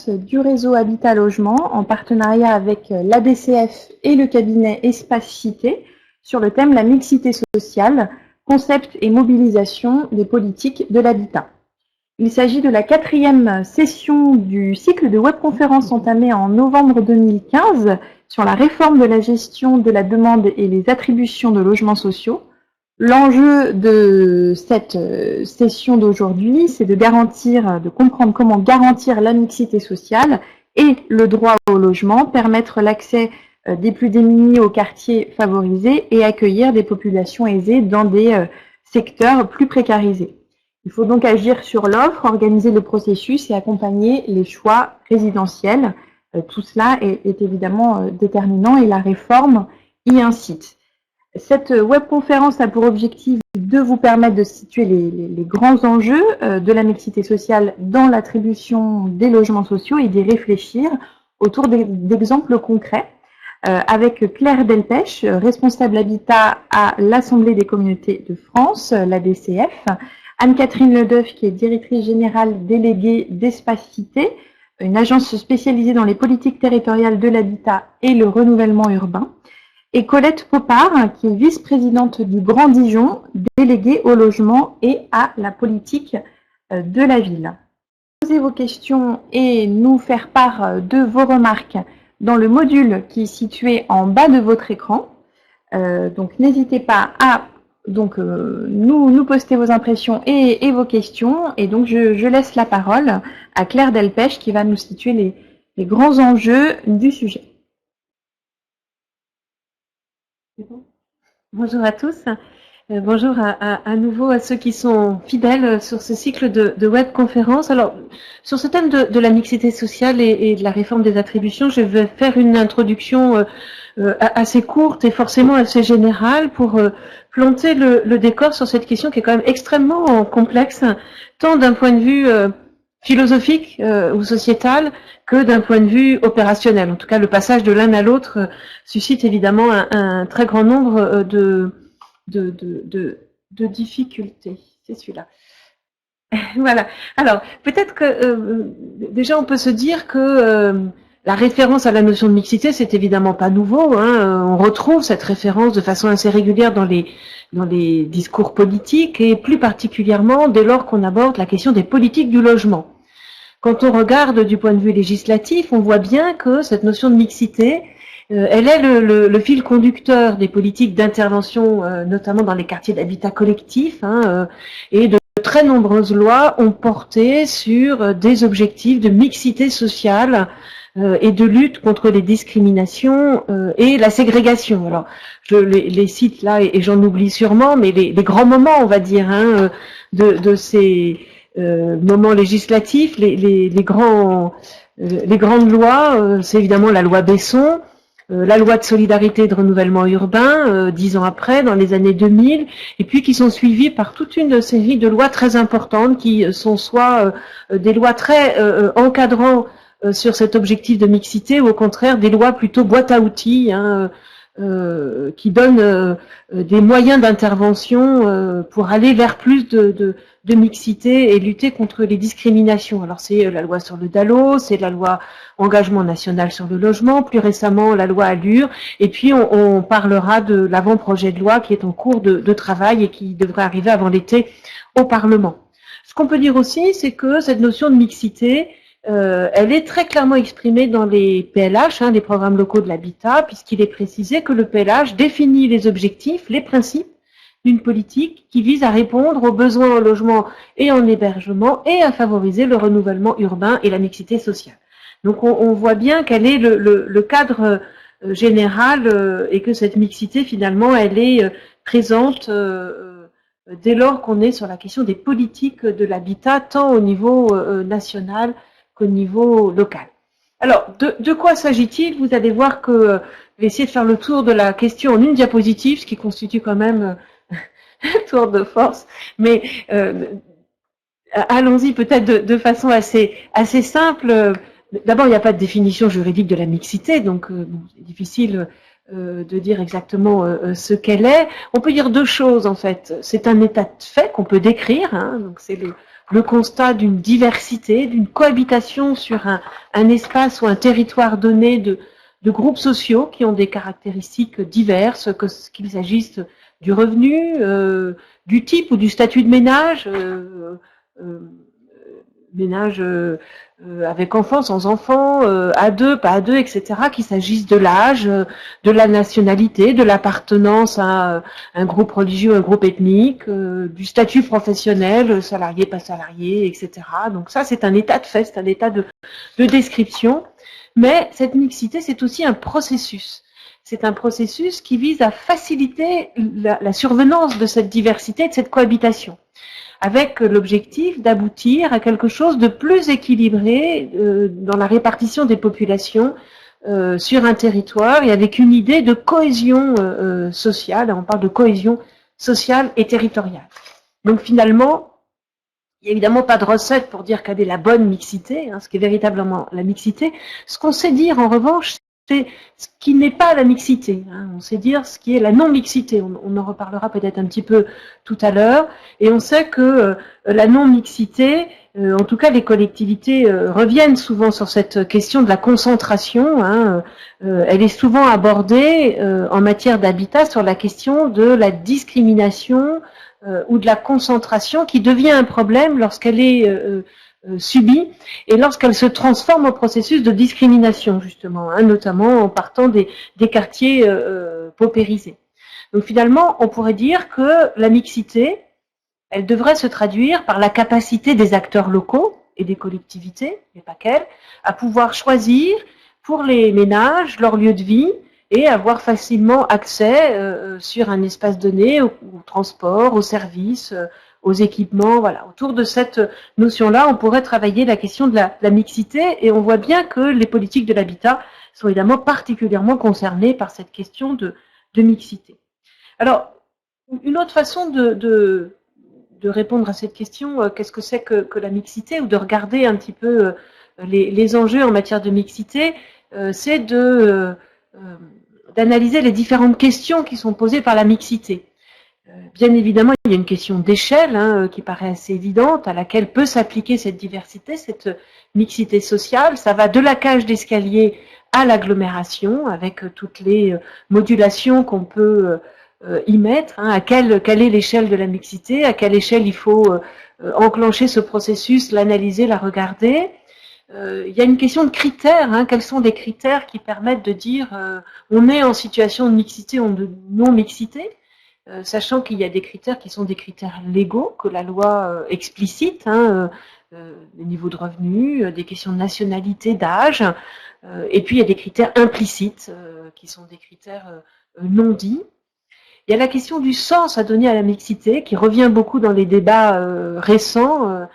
du réseau Habitat Logement en partenariat avec l'ADCF et le cabinet Espace Cité sur le thème la mixité sociale, concept et mobilisation des politiques de l'habitat. Il s'agit de la 4e session du cycle de webconférences entamé en novembre 2015 sur la réforme de la gestion de la demande et les attributions de logements sociaux. L'enjeu de cette session d'aujourd'hui, c'est de comprendre comment garantir la mixité sociale et le droit au logement, permettre l'accès des plus démunis aux quartiers favorisés et accueillir des populations aisées dans des secteurs plus précarisés. Il faut donc agir sur l'offre, organiser le processus et accompagner les choix résidentiels. Tout cela est évidemment déterminant et la réforme y incite. Cette webconférence a pour objectif de vous permettre de situer les grands enjeux de la mixité sociale dans l'attribution des logements sociaux et d'y réfléchir autour d'exemples concrets avec Claire Delpech, responsable habitat à l'Assemblée des communautés de France, l'ADCF, Anne-Catherine Ledeuf, qui est directrice générale déléguée d'Espace Cité, une agence spécialisée dans les politiques territoriales de l'habitat et le renouvellement urbain, et Colette Popard, qui est vice-présidente du Grand Dijon, déléguée au logement et à la politique de la ville. Posez vos questions et nous faire part de vos remarques dans le module qui est situé en bas de votre écran. Donc n'hésitez pas à nous poster vos impressions et vos questions. Et donc je laisse la parole à Claire Delpech qui va nous situer les grands enjeux du sujet. Bonjour à tous. Bonjour à nouveau à ceux qui sont fidèles sur ce cycle de webconférences. Alors, sur ce thème de la mixité sociale et de la réforme des attributions, je vais faire une introduction assez courte et forcément assez générale pour planter le décor sur cette question qui est quand même extrêmement complexe, tant d'un point de vue philosophique ou sociétal que d'un point de vue opérationnel. En tout cas, le passage de l'un à l'autre suscite évidemment un très grand nombre de difficultés. C'est celui-là. Voilà. Alors, peut-être que déjà on peut se dire que la référence à la notion de mixité, c'est évidemment pas nouveau. On retrouve cette référence de façon assez régulière dans les discours politiques et plus particulièrement dès lors qu'on aborde la question des politiques du logement. Quand on regarde du point de vue législatif, on voit bien que cette notion de mixité, elle est le fil conducteur des politiques d'intervention, notamment dans les quartiers d'habitat collectif, et de très nombreuses lois ont porté sur des objectifs de mixité sociale et de lutte contre les discriminations et la ségrégation. Alors, je les cite là et j'en oublie sûrement, mais les grands moments, on va dire, de ces moments législatifs, les grandes lois, c'est évidemment la loi Besson, la loi de solidarité et de renouvellement urbain, 10 ans après, dans les années 2000, et puis qui sont suivies par toute une série de lois très importantes qui sont soit des lois très encadrant sur cet objectif de mixité, ou au contraire des lois plutôt boîte à outils, qui donnent des moyens d'intervention pour aller vers plus de mixité et lutter contre les discriminations. Alors c'est la loi sur le DALO, c'est la loi engagement national sur le logement, plus récemment la loi Allure, et puis on parlera de l'avant-projet de loi qui est en cours de travail et qui devrait arriver avant l'été au Parlement. Ce qu'on peut dire aussi, c'est que cette notion de mixité, elle est très clairement exprimée dans les PLH, les programmes locaux de l'habitat, puisqu'il est précisé que le PLH définit les objectifs, les principes d'une politique qui vise à répondre aux besoins en logement et en hébergement et à favoriser le renouvellement urbain et la mixité sociale. Donc on voit bien quel est le cadre général et que cette mixité finalement elle est présente dès lors qu'on est sur la question des politiques de l'habitat tant au niveau national qu'au niveau local. Alors, de quoi s'agit-il? Vous allez voir que je vais essayer de faire le tour de la question en une diapositive, ce qui constitue quand même un tour de force, mais allons-y peut-être de façon assez simple. D'abord, il n'y a pas de définition juridique de la mixité, donc c'est difficile de dire exactement ce qu'elle est. On peut dire deux choses en fait. C'est un état de fait qu'on peut décrire, donc c'est le constat d'une diversité, d'une cohabitation sur un espace ou un territoire donné de groupes sociaux qui ont des caractéristiques diverses, qu'il s'agisse du revenu, du type ou du statut de ménage, ménage avec enfants, sans enfants, à deux, pas à deux, etc., qu'il s'agisse de l'âge, de la nationalité, de l'appartenance à un groupe religieux, un groupe ethnique, du statut professionnel, salarié, pas salarié, etc. Donc ça, c'est un état de fait, c'est un état de description. Mais cette mixité, c'est aussi un processus. C'est un processus qui vise à faciliter la survenance de cette diversité, de cette cohabitation, avec l'objectif d'aboutir à quelque chose de plus équilibré dans la répartition des populations sur un territoire et avec une idée de cohésion sociale. On parle de cohésion sociale et territoriale. Donc finalement, il n'y a évidemment pas de recette pour dire quelle est la bonne mixité, ce qui est véritablement la mixité. Ce qu'on sait dire en revanche, c'est ce qui n'est pas la mixité. On sait dire ce qui est la non-mixité. On en reparlera peut-être un petit peu tout à l'heure. Et on sait que la non-mixité, en tout cas les collectivités reviennent souvent sur cette question de la concentration. Elle est souvent abordée en matière d'habitat sur la question de la discrimination ou de la concentration qui devient un problème lorsqu'elle est subie et lorsqu'elle se transforme en processus de discrimination, justement, notamment en partant des quartiers paupérisés. Donc finalement, on pourrait dire que la mixité, elle devrait se traduire par la capacité des acteurs locaux et des collectivités, mais pas qu'elles, à pouvoir choisir pour les ménages leur lieu de vie et avoir facilement accès sur un espace donné au transport, aux services, aux équipements. Voilà. Autour de cette notion-là, on pourrait travailler la question de la mixité et on voit bien que les politiques de l'habitat sont évidemment particulièrement concernées par cette question de mixité. Alors, une autre façon de répondre à cette question, qu'est-ce que c'est que la mixité, ou de regarder un petit peu les enjeux en matière de mixité, c'est d'analyser les différentes questions qui sont posées par la mixité. Bien évidemment, il y a une question d'échelle qui paraît assez évidente, à laquelle peut s'appliquer cette diversité, cette mixité sociale. Ça va de la cage d'escalier à l'agglomération, avec toutes les modulations qu'on peut y mettre, à quelle est l'échelle de la mixité, à quelle échelle il faut enclencher ce processus, l'analyser, la regarder. Il y a une question de critères, quels sont les critères qui permettent de dire on est en situation de mixité ou de non-mixité, sachant qu'il y a des critères qui sont des critères légaux, que la loi explicite, les niveaux de revenus, des questions de nationalité, d'âge, et puis il y a des critères implicites, qui sont des critères non dits. Il y a la question du sens à donner à la mixité, qui revient beaucoup dans les débats récents.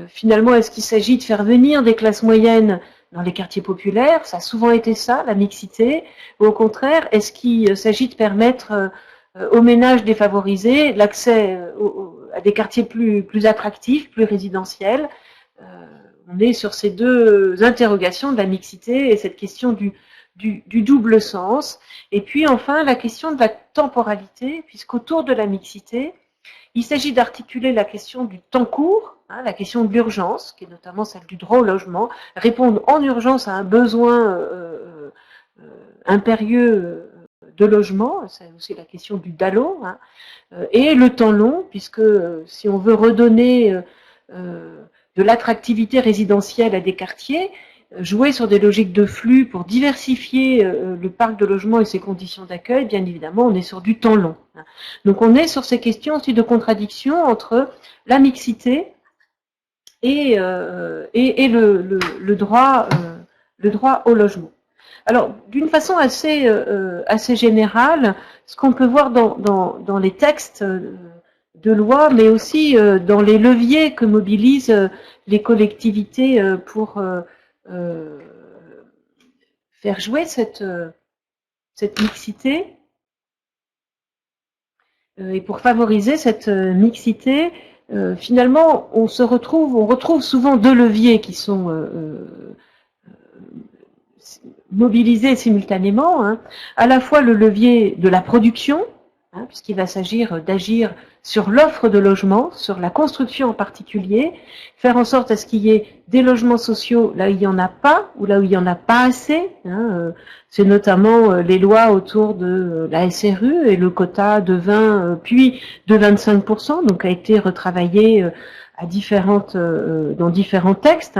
Finalement, est-ce qu'il s'agit de faire venir des classes moyennes dans les quartiers populaires? Ça a souvent été ça, la mixité. Ou au contraire, est-ce qu'il s'agit de permettre aux ménages défavorisés l'accès à des quartiers plus attractifs, plus résidentiels? On est sur ces deux interrogations de la mixité et cette question du double sens. Et puis enfin, la question de la temporalité, puisqu'autour de la mixité, il s'agit d'articuler la question du temps court, la question de l'urgence, qui est notamment celle du droit au logement, répondre en urgence à un besoin impérieux de logement, c'est aussi la question du DALO, et le temps long, puisque si on veut redonner de l'attractivité résidentielle à des quartiers, jouer sur des logiques de flux pour diversifier le parc de logement et ses conditions d'accueil, bien évidemment, on est sur du temps long. Donc on est sur ces questions aussi de contradiction entre la mixité et le droit au logement. Alors, d'une façon assez générale, ce qu'on peut voir dans les textes de loi, mais aussi dans les leviers que mobilisent les collectivités pour faire jouer cette mixité et pour favoriser cette mixité, finalement, on retrouve souvent deux leviers qui sont mobilisés simultanément, à la fois le levier de la production, puisqu'il va s'agir d'agir sur l'offre de logement, sur la construction en particulier, faire en sorte à ce qu'il y ait des logements sociaux là où il n'y en a pas, ou là où il n'y en a pas assez. C'est notamment les lois autour de la SRU et le quota de 20 puis de 25%, donc a été retravaillé dans différents textes.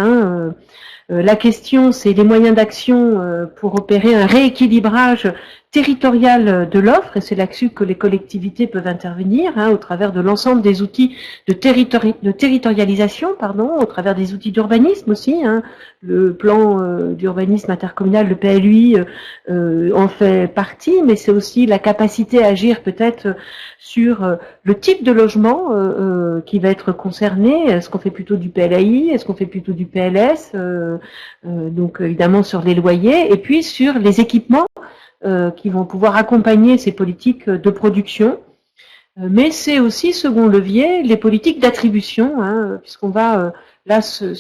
La question, c'est les moyens d'action pour opérer un rééquilibrage territorial de l'offre, et c'est là-dessus que les collectivités peuvent intervenir, au travers de l'ensemble des outils de territorialisation, au travers des outils d'urbanisme aussi. Le plan d'urbanisme intercommunal, le PLUI, en fait partie, mais c'est aussi la capacité à agir peut-être sur le type de logement qui va être concerné. Est-ce qu'on fait plutôt du PLAI? Est-ce qu'on fait plutôt du PLS? Donc évidemment sur les loyers, et puis sur les équipements qui vont pouvoir accompagner ces politiques de production. Mais c'est aussi, second levier, les politiques d'attribution, puisqu'on va là se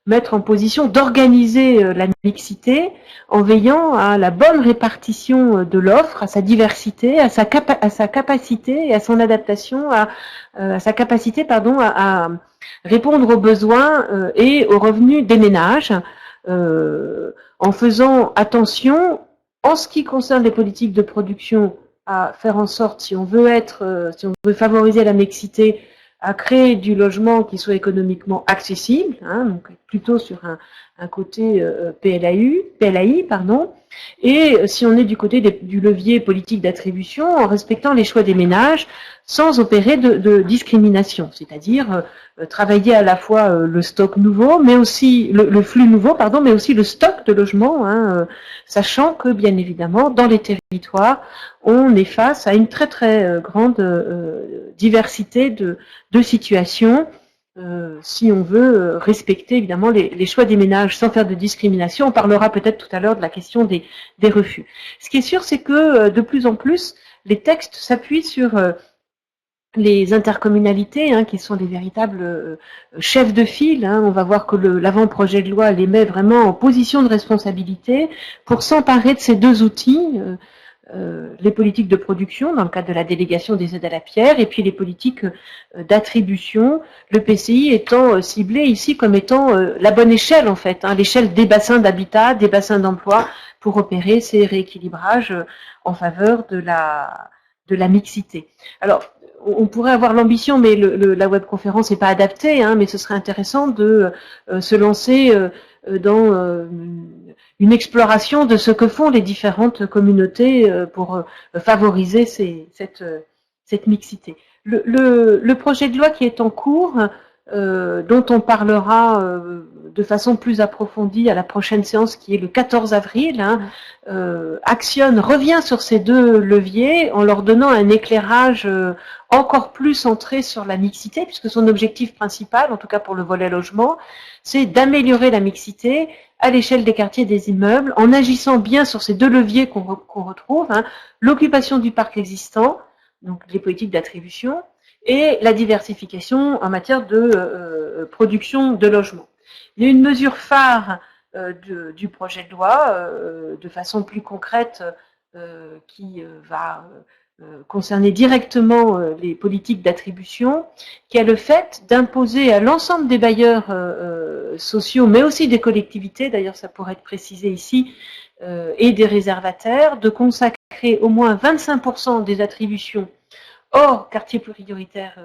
mettre en position d'organiser la mixité en veillant à la bonne répartition de l'offre, à sa diversité, à sa capacité et à son adaptation, à sa capacité à répondre aux besoins et aux revenus des ménages, en faisant attention, en ce qui concerne les politiques de production, à faire en sorte, si on veut favoriser la mixité, à créer du logement qui soit économiquement accessible, donc plutôt sur un côté PLAI, et si on est du côté du levier politique d'attribution, en respectant les choix des ménages, sans opérer de discrimination, c'est-à-dire travailler à la fois le stock nouveau, mais aussi le flux nouveau, mais aussi le stock de logements, sachant que bien évidemment dans les territoires, on est face à une très très grande diversité de situations. Si on veut respecter évidemment les choix des ménages sans faire de discrimination. On parlera peut-être tout à l'heure de la question des refus. Ce qui est sûr, c'est que de plus en plus, les textes s'appuient sur les intercommunalités, qui sont des véritables chefs de file. On va voir que l'avant-projet de loi les met vraiment en position de responsabilité pour s'emparer de ces deux outils, les politiques de production dans le cadre de la délégation des aides à la pierre, et puis les politiques d'attribution, le PCI étant ciblé ici comme étant la bonne échelle en fait, l'échelle des bassins d'habitat, des bassins d'emploi, pour opérer ces rééquilibrages en faveur de la mixité. Alors, on pourrait avoir l'ambition, mais la webconférence n'est pas adaptée, mais ce serait intéressant de se lancer dans une exploration de ce que font les différentes communautés pour favoriser cette mixité. Le projet de loi qui est en cours, dont on parlera de façon plus approfondie à la prochaine séance qui est le 14 avril, actionne, revient sur ces deux leviers en leur donnant un éclairage encore plus centré sur la mixité, puisque son objectif principal, en tout cas pour le volet logement, c'est d'améliorer la mixité à l'échelle des quartiers, des immeubles, en agissant bien sur ces deux leviers qu'on retrouve, l'occupation du parc existant, donc les politiques d'attribution, et la diversification en matière de production de logements. Il y a une mesure phare du projet de loi, de façon plus concrète, qui va concerner directement les politiques d'attribution, qui est le fait d'imposer à l'ensemble des bailleurs sociaux, mais aussi des collectivités, d'ailleurs ça pourrait être précisé ici, et des réservataires, de consacrer au moins 25% des attributions hors quartier prioritaire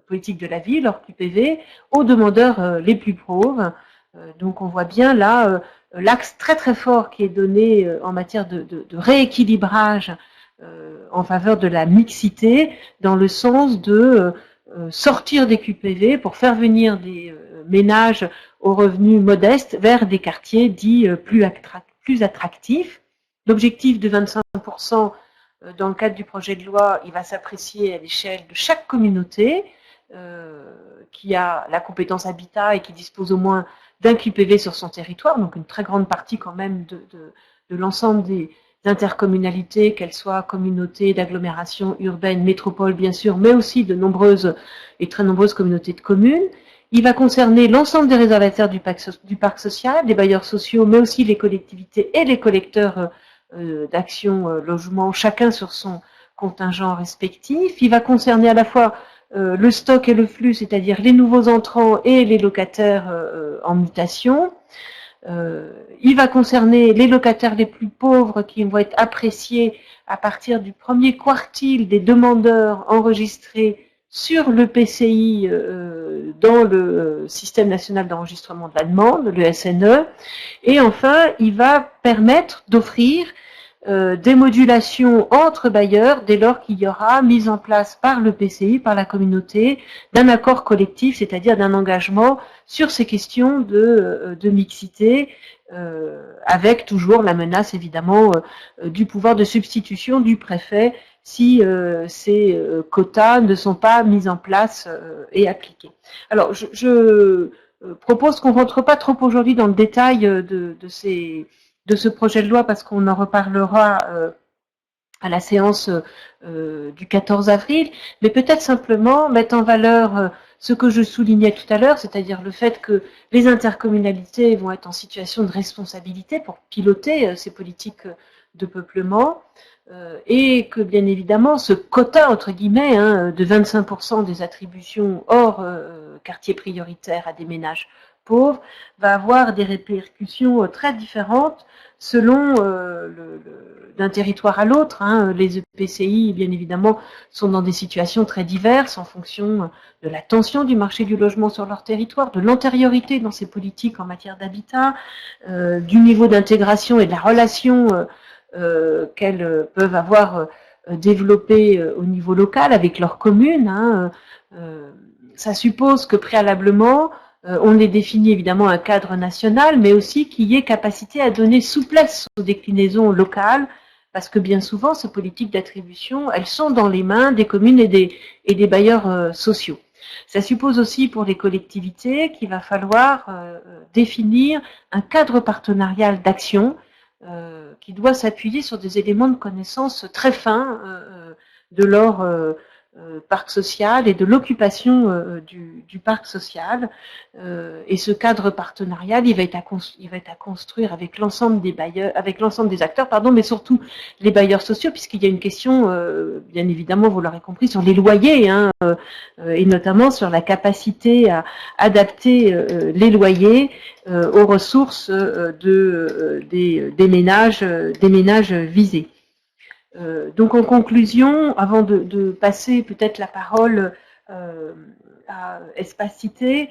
politique de la ville, hors QPV, aux demandeurs les plus pauvres. Donc on voit bien là l'axe très très fort qui est donné en matière de rééquilibrage en faveur de la mixité, dans le sens de sortir des QPV pour faire venir des ménages aux revenus modestes vers des quartiers dits plus attractifs. L'objectif de 25%, dans le cadre du projet de loi, il va s'apprécier à l'échelle de chaque communauté qui a la compétence habitat et qui dispose au moins d'un QPV sur son territoire, donc une très grande partie quand même de l'ensemble des intercommunalités, qu'elles soient communautés d'agglomération urbaine, métropole bien sûr, mais aussi de nombreuses et très nombreuses communautés de communes. Il va concerner l'ensemble des réservataires du parc social, des bailleurs sociaux, mais aussi les collectivités et les collecteurs d'action logement, chacun sur son contingents respectifs. Il va concerner à la fois le stock et le flux, c'est-à-dire les nouveaux entrants et les locataires en mutation. Il va concerner les locataires les plus pauvres qui vont être appréciés à partir du premier quartile des demandeurs enregistrés sur le PCI dans le système national d'enregistrement de la demande, le SNE. Et enfin, il va permettre d'offrir des modulations entre bailleurs dès lors qu'il y aura mise en place par le PCI, par la communauté, d'un accord collectif, c'est-à-dire d'un engagement sur ces questions de mixité, avec toujours la menace évidemment du pouvoir de substitution du préfet si ces quotas ne sont pas mis en place et appliqués. Alors je propose qu'on ne rentre pas trop aujourd'hui dans le détail de ce projet de loi parce qu'on en reparlera à la séance du 14 avril, mais peut-être simplement mettre en valeur ce que je soulignais tout à l'heure, c'est-à-dire le fait que les intercommunalités vont être en situation de responsabilité pour piloter ces politiques de peuplement et que bien évidemment ce quota entre guillemets de 25% des attributions hors quartier prioritaire à des ménages pauvres va avoir des répercussions très différentes selon d'un territoire à l'autre. Les EPCI, bien évidemment, sont dans des situations très diverses en fonction de la tension du marché du logement sur leur territoire, de l'antériorité dans ces politiques en matière d'habitat, du niveau d'intégration et de la relation qu'elles peuvent avoir développée au niveau local avec leurs communes. Ça suppose que préalablement, on ait défini évidemment un cadre national, mais aussi qu'il y ait capacité à donner souplesse aux déclinaisons locales, parce que bien souvent, ces politiques d'attribution, elles sont dans les mains des communes et des bailleurs sociaux. Ça suppose aussi pour les collectivités qu'il va falloir définir un cadre partenarial d'action qui doit s'appuyer sur des éléments de connaissance très fins de leur parc social et de l'occupation du parc social. Et ce cadre partenarial, il va être à construire avec l'ensemble des bailleurs, avec l'ensemble des acteurs, pardon, mais surtout les bailleurs sociaux, puisqu'il y a une question, bien évidemment, vous l'aurez compris, sur les loyers, et notamment sur la capacité à adapter les loyers aux ressources des ménages visés. Donc en conclusion, avant de passer peut-être la parole à Espace Cité,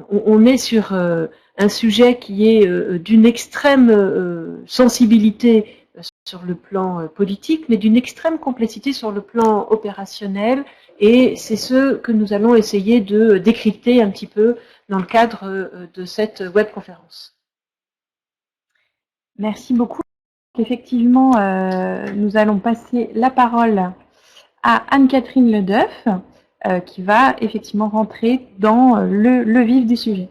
on est sur un sujet qui est d'une extrême sensibilité sur le plan politique, mais d'une extrême complexité sur le plan opérationnel, et c'est ce que nous allons essayer de décrypter un petit peu dans le cadre de cette webconférence. Merci beaucoup. Effectivement, nous allons passer la parole à Anne-Catherine Ledeuf, qui va effectivement rentrer dans le vif du sujet.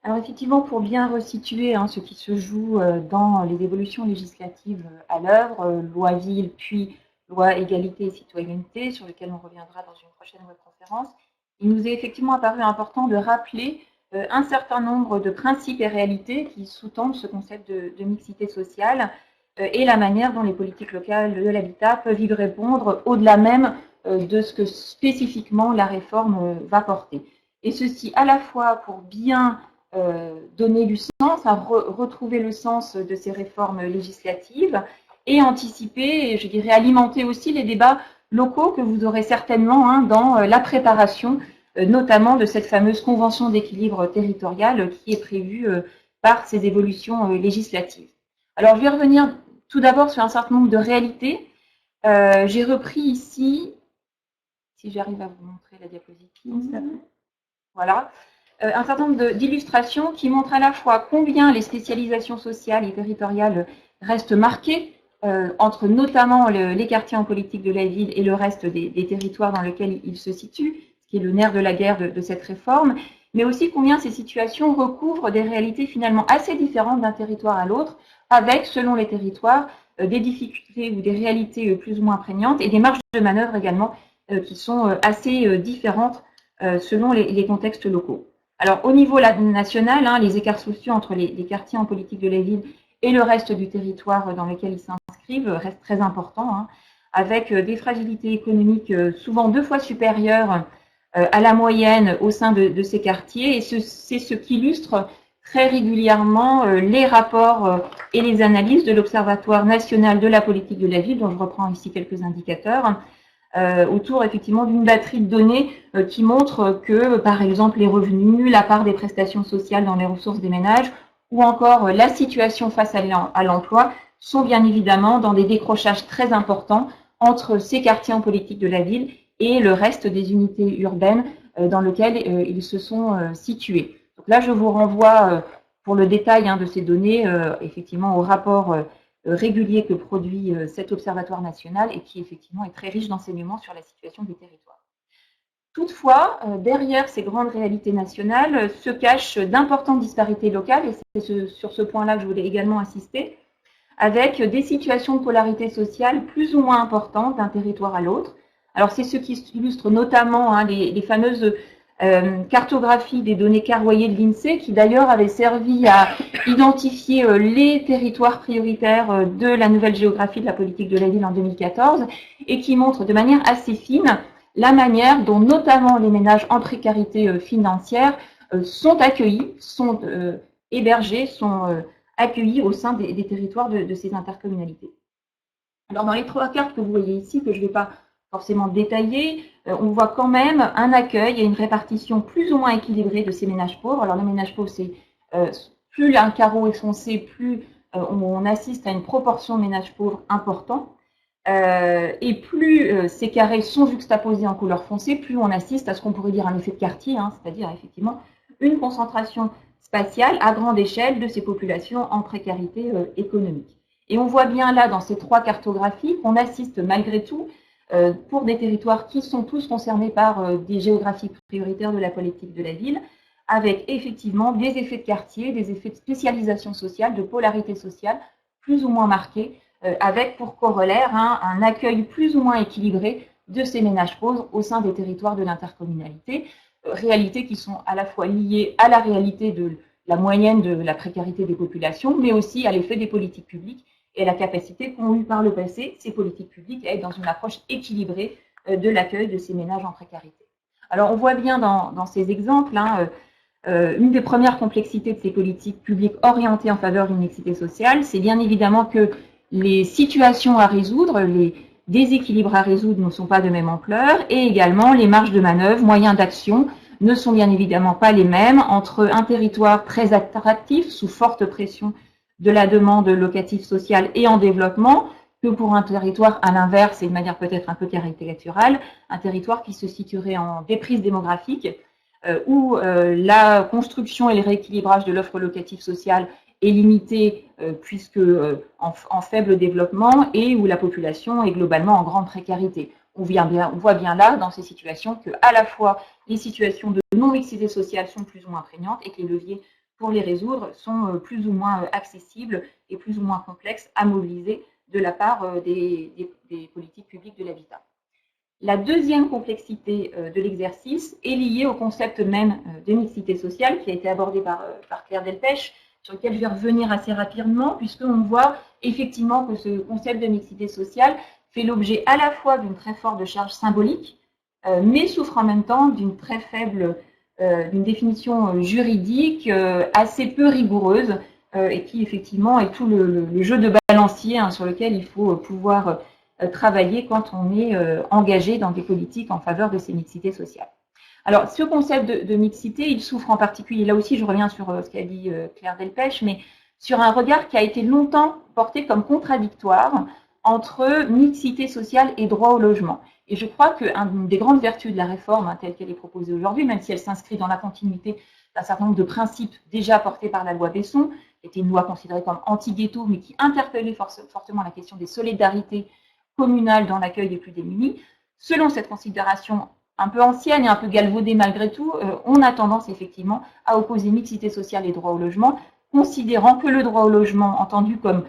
Alors effectivement, pour bien resituer ce qui se joue dans les évolutions législatives à l'œuvre, loi Ville, puis loi Égalité et Citoyenneté, sur lequel on reviendra dans une prochaine webconférence, il nous est effectivement apparu important de rappeler un certain nombre de principes et réalités qui sous-tendent ce concept de mixité sociale et la manière dont les politiques locales de l'habitat peuvent y répondre au-delà même de ce que spécifiquement la réforme va porter. Et ceci à la fois pour bien donner du sens, à retrouver le sens de ces réformes législatives et anticiper, et je dirais alimenter aussi les débats locaux que vous aurez certainement dans la préparation, notamment de cette fameuse convention d'équilibre territorial qui est prévue par ces évolutions législatives. Alors, je vais revenir tout d'abord sur un certain nombre de réalités. J'ai repris ici, si j'arrive à vous montrer la diapositive, voilà, un certain nombre d'illustrations qui montrent à la fois combien les spécialisations sociales et territoriales restent marquées entre notamment les quartiers en politique de la ville et le reste des territoires dans lesquels ils se situent, ce qui est le nerf de la guerre de cette réforme, mais aussi combien ces situations recouvrent des réalités finalement assez différentes d'un territoire à l'autre, avec, selon les territoires, des difficultés ou des réalités plus ou moins prégnantes et des marges de manœuvre également qui sont assez différentes selon les contextes locaux. Alors, au niveau national, les écarts sociaux entre les quartiers en politique de la ville et le reste du territoire dans lequel ils s'inscrivent restent très importants, avec des fragilités économiques souvent 2 fois supérieures à la moyenne au sein de ces quartiers. Et c'est ce qu'illustre très régulièrement les rapports et les analyses de l'Observatoire national de la politique de la ville, dont je reprends ici quelques indicateurs, autour effectivement d'une batterie de données qui montre que, par exemple, les revenus, la part des prestations sociales dans les ressources des ménages, ou encore la situation face à l'emploi, sont bien évidemment dans des décrochages très importants entre ces quartiers en politique de la ville et le reste des unités urbaines dans lesquelles ils se sont situés. Donc là, je vous renvoie pour le détail de ces données, effectivement, au rapport régulier que produit cet observatoire national et qui, effectivement, est très riche d'enseignements sur la situation des territoires. Toutefois, derrière ces grandes réalités nationales se cachent d'importantes disparités locales, et c'est sur ce point-là que je voulais également insister, avec des situations de polarité sociale plus ou moins importantes d'un territoire à l'autre. Alors, c'est ce qui illustre notamment les fameuses cartographies des données carroyées de l'INSEE, qui d'ailleurs avaient servi à identifier les territoires prioritaires de la nouvelle géographie de la politique de la ville en 2014, et qui montrent de manière assez fine la manière dont notamment les ménages en précarité financière sont accueillis, sont hébergés, sont accueillis au sein des territoires de ces intercommunalités. Alors, dans les 3 cartes que vous voyez ici, que je ne vais pas forcément détailler, on voit quand même un accueil et une répartition plus ou moins équilibrée de ces ménages pauvres. Alors, les ménages pauvres, c'est plus un carreau est foncé, plus on assiste à une proportion de ménages pauvres important. Et plus ces carrés sont juxtaposés en couleur foncée, plus on assiste à ce qu'on pourrait dire un effet de quartier, c'est-à-dire effectivement une concentration spatiale à grande échelle de ces populations en précarité économique. Et on voit bien là, dans ces 3 cartographies, qu'on assiste malgré tout, pour des territoires qui sont tous concernés par des géographies prioritaires de la politique de la ville, avec effectivement des effets de quartier, des effets de spécialisation sociale, de polarité sociale, plus ou moins marqués, avec pour corollaire un accueil plus ou moins équilibré de ces ménages pauvres au sein des territoires de l'intercommunalité, réalités qui sont à la fois liées à la réalité de la moyenne de la précarité des populations, mais aussi à l'effet des politiques publiques et la capacité qu'ont eu par le passé ces politiques publiques à être dans une approche équilibrée de l'accueil de ces ménages en précarité. Alors, on voit bien dans ces exemples une des premières complexités de ces politiques publiques orientées en faveur d'une mixité sociale, c'est bien évidemment que les situations à résoudre, les déséquilibres à résoudre ne sont pas de même ampleur, et également les marges de manœuvre, moyens d'action ne sont bien évidemment pas les mêmes entre un territoire très attractif, sous forte pression de la demande locative sociale et en développement, que pour un territoire à l'inverse, et de manière peut-être un peu caricaturale, un territoire qui se situerait en déprise démographique, où la construction et le rééquilibrage de l'offre locative sociale est limité puisque en faible développement et où la population est globalement en grande précarité. On voit bien là, dans ces situations, que à la fois les situations de non-mixité sociale sont plus ou moins prégnantes et que les leviers pour les résoudre sont plus ou moins accessibles et plus ou moins complexes à mobiliser de la part des politiques publiques de l'habitat. La deuxième complexité de l'exercice est liée au concept même de mixité sociale qui a été abordé par Claire Delpech, sur lequel je vais revenir assez rapidement, puisqu'on voit effectivement que ce concept de mixité sociale fait l'objet à la fois d'une très forte charge symbolique, mais souffre en même temps d'une très faible, d'une définition juridique assez peu rigoureuse, et qui effectivement est tout le jeu de balancier sur lequel il faut pouvoir travailler quand on est engagé dans des politiques en faveur de ces mixités sociales. Alors, ce concept de mixité, il souffre en particulier, là aussi je reviens sur ce qu'a dit Claire Delpech, mais sur un regard qui a été longtemps porté comme contradictoire entre mixité sociale et droit au logement. Et je crois qu'une des grandes vertus de la réforme telle qu'elle est proposée aujourd'hui, même si elle s'inscrit dans la continuité d'un certain nombre de principes déjà portés par la loi Besson, qui était une loi considérée comme anti-ghetto, mais qui interpellait fortement la question des solidarités communales dans l'accueil des plus démunis, selon cette considération un peu ancienne et un peu galvaudée malgré tout, on a tendance effectivement à opposer mixité sociale et droit au logement, considérant que le droit au logement, entendu comme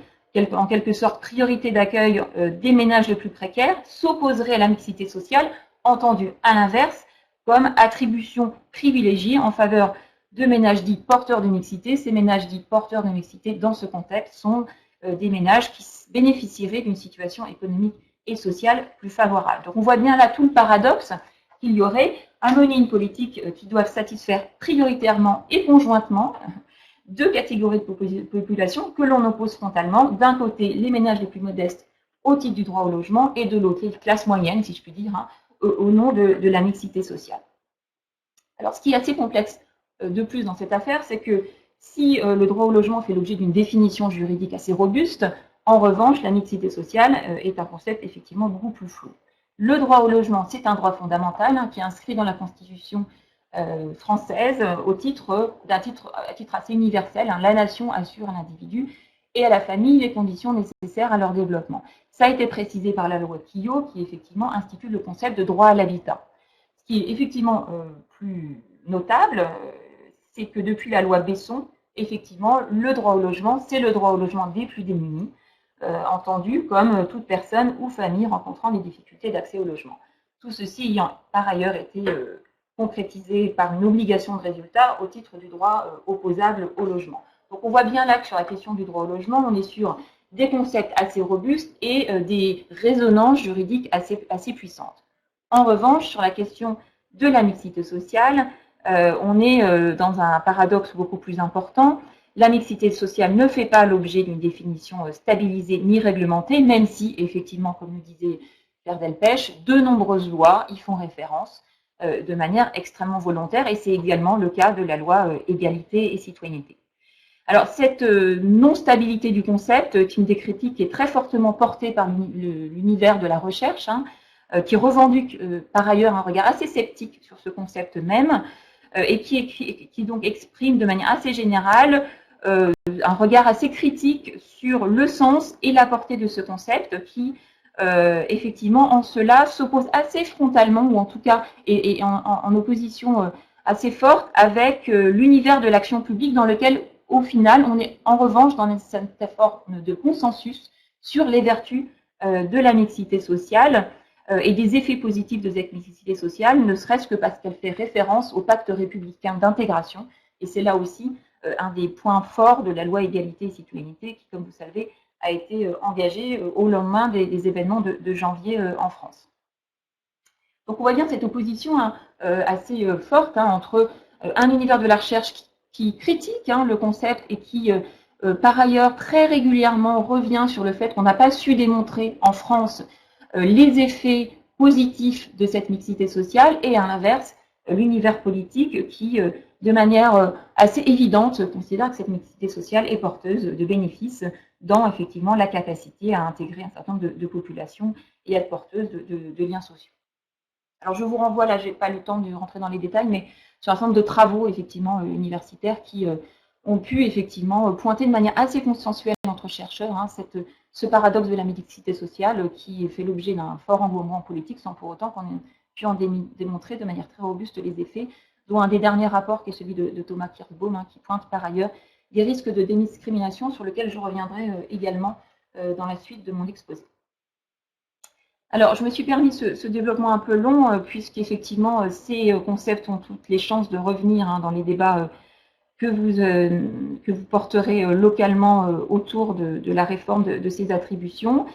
en quelque sorte priorité d'accueil des ménages les plus précaires, s'opposerait à la mixité sociale, entendu à l'inverse, comme attribution privilégiée en faveur de ménages dits porteurs de mixité. Ces ménages dits porteurs de mixité, dans ce contexte, sont des ménages qui bénéficieraient d'une situation économique et sociale plus favorable. Donc on voit bien là tout le paradoxe qu'il y aurait à mener une politique qui doit satisfaire prioritairement et conjointement deux catégories de population que l'on oppose frontalement. D'un côté, les ménages les plus modestes au titre du droit au logement et de l'autre, les classes moyennes, si je puis dire, hein, au nom de la mixité sociale. Alors, ce qui est assez complexe de plus dans cette affaire, c'est que si le droit au logement fait l'objet d'une définition juridique assez robuste, en revanche, la mixité sociale est un concept effectivement beaucoup plus flou. Le droit au logement, c'est un droit fondamental hein, qui est inscrit dans la Constitution française au titre assez universel. Hein, la nation assure à l'individu et à la famille les conditions nécessaires à leur développement. Ça a été précisé par la loi Quillot qui effectivement institue le concept de droit à l'habitat. Ce qui est effectivement plus notable, c'est que depuis la loi Besson, effectivement, le droit au logement, c'est le droit au logement des plus démunis, entendu comme toute personne ou famille rencontrant des difficultés d'accès au logement. Tout ceci ayant par ailleurs été concrétisé par une obligation de résultat au titre du droit opposable au logement. Donc on voit bien là que sur la question du droit au logement, on est sur des concepts assez robustes et des résonances juridiques assez puissantes. En revanche, sur la question de la mixité sociale, on est dans un paradoxe beaucoup plus important. La mixité sociale ne fait pas l'objet d'une définition stabilisée ni réglementée, même si, effectivement, comme nous disait Claire Delpech, de nombreuses lois y font référence de manière extrêmement volontaire, et c'est également le cas de la loi Égalité et Citoyenneté. Alors, cette non-stabilité du concept est une des critiques qui est très fortement portée par l'univers de la recherche, hein, qui revendique par ailleurs un regard assez sceptique sur ce concept même, et qui donc exprime de manière assez générale un regard assez critique sur le sens et la portée de ce concept qui, effectivement, en cela, s'oppose assez frontalement, ou en tout cas est en opposition assez forte avec l'univers de l'action publique dans lequel, au final, on est en revanche dans une certaine forme de consensus sur les vertus de la mixité sociale et des effets positifs de cette mixité sociale, ne serait-ce que parce qu'elle fait référence au pacte républicain d'intégration. Et c'est là aussi un des points forts de la loi Égalité et Citoyenneté qui, comme vous savez, a été engagée au lendemain des événements de janvier en France. Donc on voit bien cette opposition hein, assez forte hein, entre un univers de la recherche qui critique hein, le concept et qui, par ailleurs, très régulièrement revient sur le fait qu'on n'a pas su démontrer en France les effets positifs de cette mixité sociale, et à l'inverse, l'univers politique qui, de manière assez évidente, considère que cette mixité sociale est porteuse de bénéfices dans effectivement la capacité à intégrer un certain nombre de populations et être porteuse de liens sociaux. Alors je vous renvoie, là je n'ai pas le temps de rentrer dans les détails, mais sur un certain nombre de travaux effectivement universitaires qui ont pu effectivement pointer de manière assez consensuelle entre chercheurs hein, ce paradoxe de la mixité sociale qui fait l'objet d'un fort engouement politique sans pour autant qu'on ait pu en démontrer de manière très robuste les effets, dont un des derniers rapports qui est celui de Thomas Kirschbaum hein, qui pointe par ailleurs des risques de discrimination sur lesquels je reviendrai également dans la suite de mon exposé. Alors, je me suis permis ce développement un peu long, puisqu'effectivement, ces concepts ont toutes les chances de revenir hein, dans les débats que vous porterez localement autour de la réforme de ces attributions.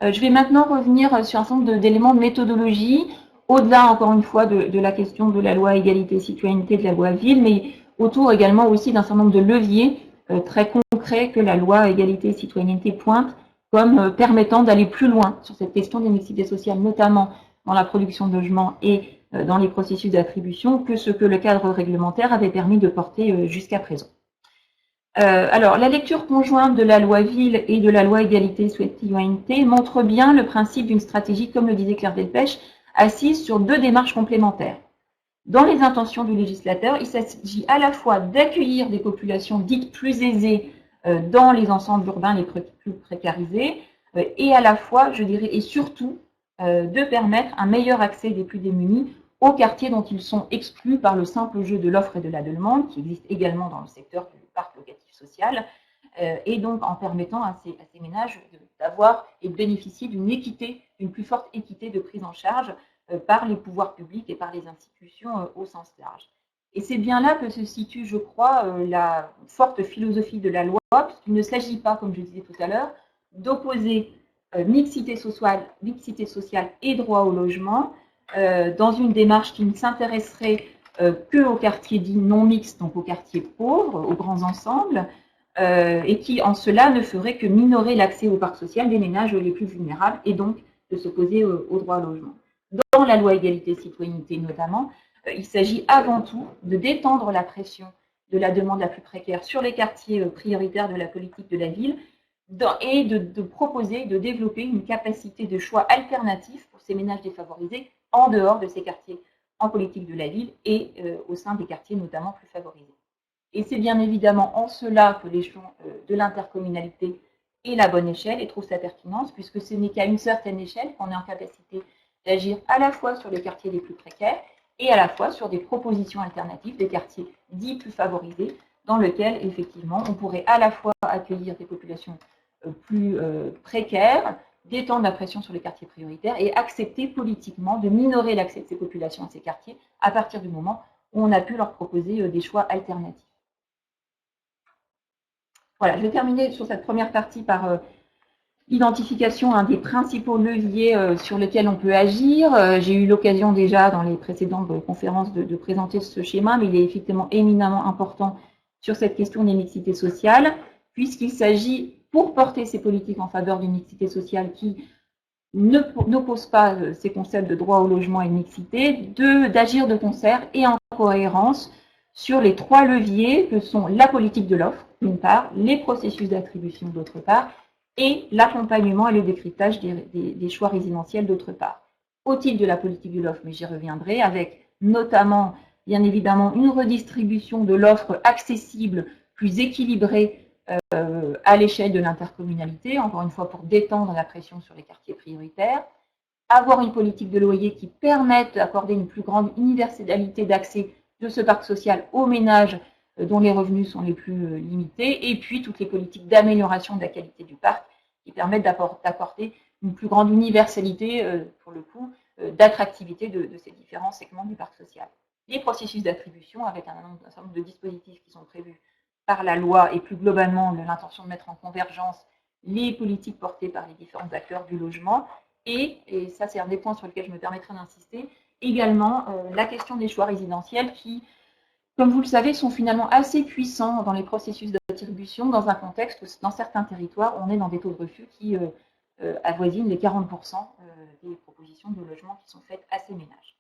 Je vais maintenant revenir sur un certain nombre d'éléments de méthodologie, au-delà, encore une fois, de la question de la loi Égalité et Citoyenneté de la loi Ville, mais autour également aussi d'un certain nombre de leviers très concrets que la loi Égalité et Citoyenneté pointe comme permettant d'aller plus loin sur cette question des mixités sociales, notamment dans la production de logements et dans les processus d'attribution, que ce que le cadre réglementaire avait permis de porter jusqu'à présent. Alors, la lecture conjointe de la loi Ville et de la loi Égalité et Citoyenneté montre bien le principe d'une stratégie, comme le disait Claire Delpech, assise sur deux démarches complémentaires. Dans les intentions du législateur, il s'agit à la fois d'accueillir des populations dites plus aisées dans les ensembles urbains les plus précarisés, et à la fois, je dirais, et surtout, de permettre un meilleur accès des plus démunis aux quartiers dont ils sont exclus par le simple jeu de l'offre et de la demande, qui existe également dans le secteur du parc locatif social, et donc en permettant à ces ménages d'avoir et de bénéficier d'une équité, d'une plus forte équité de prise en charge par les pouvoirs publics et par les institutions au sens large. Et c'est bien là que se situe, je crois, la forte philosophie de la loi, puisqu'il ne s'agit pas, comme je disais tout à l'heure, d'opposer mixité sociale et droit au logement, dans une démarche qui ne s'intéresserait que aux quartiers dits non mixtes, donc aux quartiers pauvres, aux grands ensembles, et qui en cela ne ferait que minorer l'accès au parc social des ménages les plus vulnérables et donc de s'opposer au droit au logement. Dans la loi égalité et citoyenneté notamment, il s'agit avant tout de détendre la pression de la demande la plus précaire sur les quartiers prioritaires de la politique de la ville et de proposer, de développer une capacité de choix alternatif pour ces ménages défavorisés en dehors de ces quartiers en politique de la ville et au sein des quartiers notamment plus favorisés. Et c'est bien évidemment en cela que l'échelon de l'intercommunalité est la bonne échelle et trouve sa pertinence, puisque ce n'est qu'à une certaine échelle qu'on est en capacité d'agir à la fois sur les quartiers les plus précaires et à la fois sur des propositions alternatives des quartiers dits plus favorisés, dans lesquels effectivement on pourrait à la fois accueillir des populations plus précaires, détendre la pression sur les quartiers prioritaires et accepter politiquement de minorer l'accès de ces populations à ces quartiers à partir du moment où on a pu leur proposer des choix alternatifs. Voilà, je vais terminer sur cette première partie par l'identification des principaux leviers sur lesquels on peut agir. J'ai eu l'occasion déjà dans les précédentes conférences de présenter ce schéma, mais il est effectivement éminemment important sur cette question des mixités sociales, puisqu'il s'agit, pour porter ces politiques en faveur d'une mixité sociale qui n'oppose pas ces concepts de droit au logement et de mixité, d'agir de concert et en cohérence sur les trois leviers que sont la politique de l'offre, d'une part, les processus d'attribution, d'autre part, et l'accompagnement et le décryptage des choix résidentiels, d'autre part. Au titre de la politique de l'offre, mais j'y reviendrai, avec notamment, bien évidemment, une redistribution de l'offre accessible, plus équilibrée à l'échelle de l'intercommunalité, encore une fois pour détendre la pression sur les quartiers prioritaires, avoir une politique de loyer qui permette d'accorder une plus grande universalité d'accès de ce parc social aux ménages dont les revenus sont les plus limités, et puis toutes les politiques d'amélioration de la qualité du parc qui permettent d'accorder une plus grande universalité, pour le coup, d'attractivité de ces différents segments du parc social. Les processus d'attribution, avec un certain nombre de dispositifs qui sont prévus par la loi et plus globalement l'intention de mettre en convergence les politiques portées par les différents acteurs du logement, et ça c'est un des points sur lesquels je me permettrai d'insister, également la question des choix résidentiels qui, comme vous le savez, sont finalement assez puissants dans les processus d'attribution dans un contexte où, dans certains territoires, on est dans des taux de refus qui avoisinent les 40% des propositions de logement qui sont faites à ces ménages.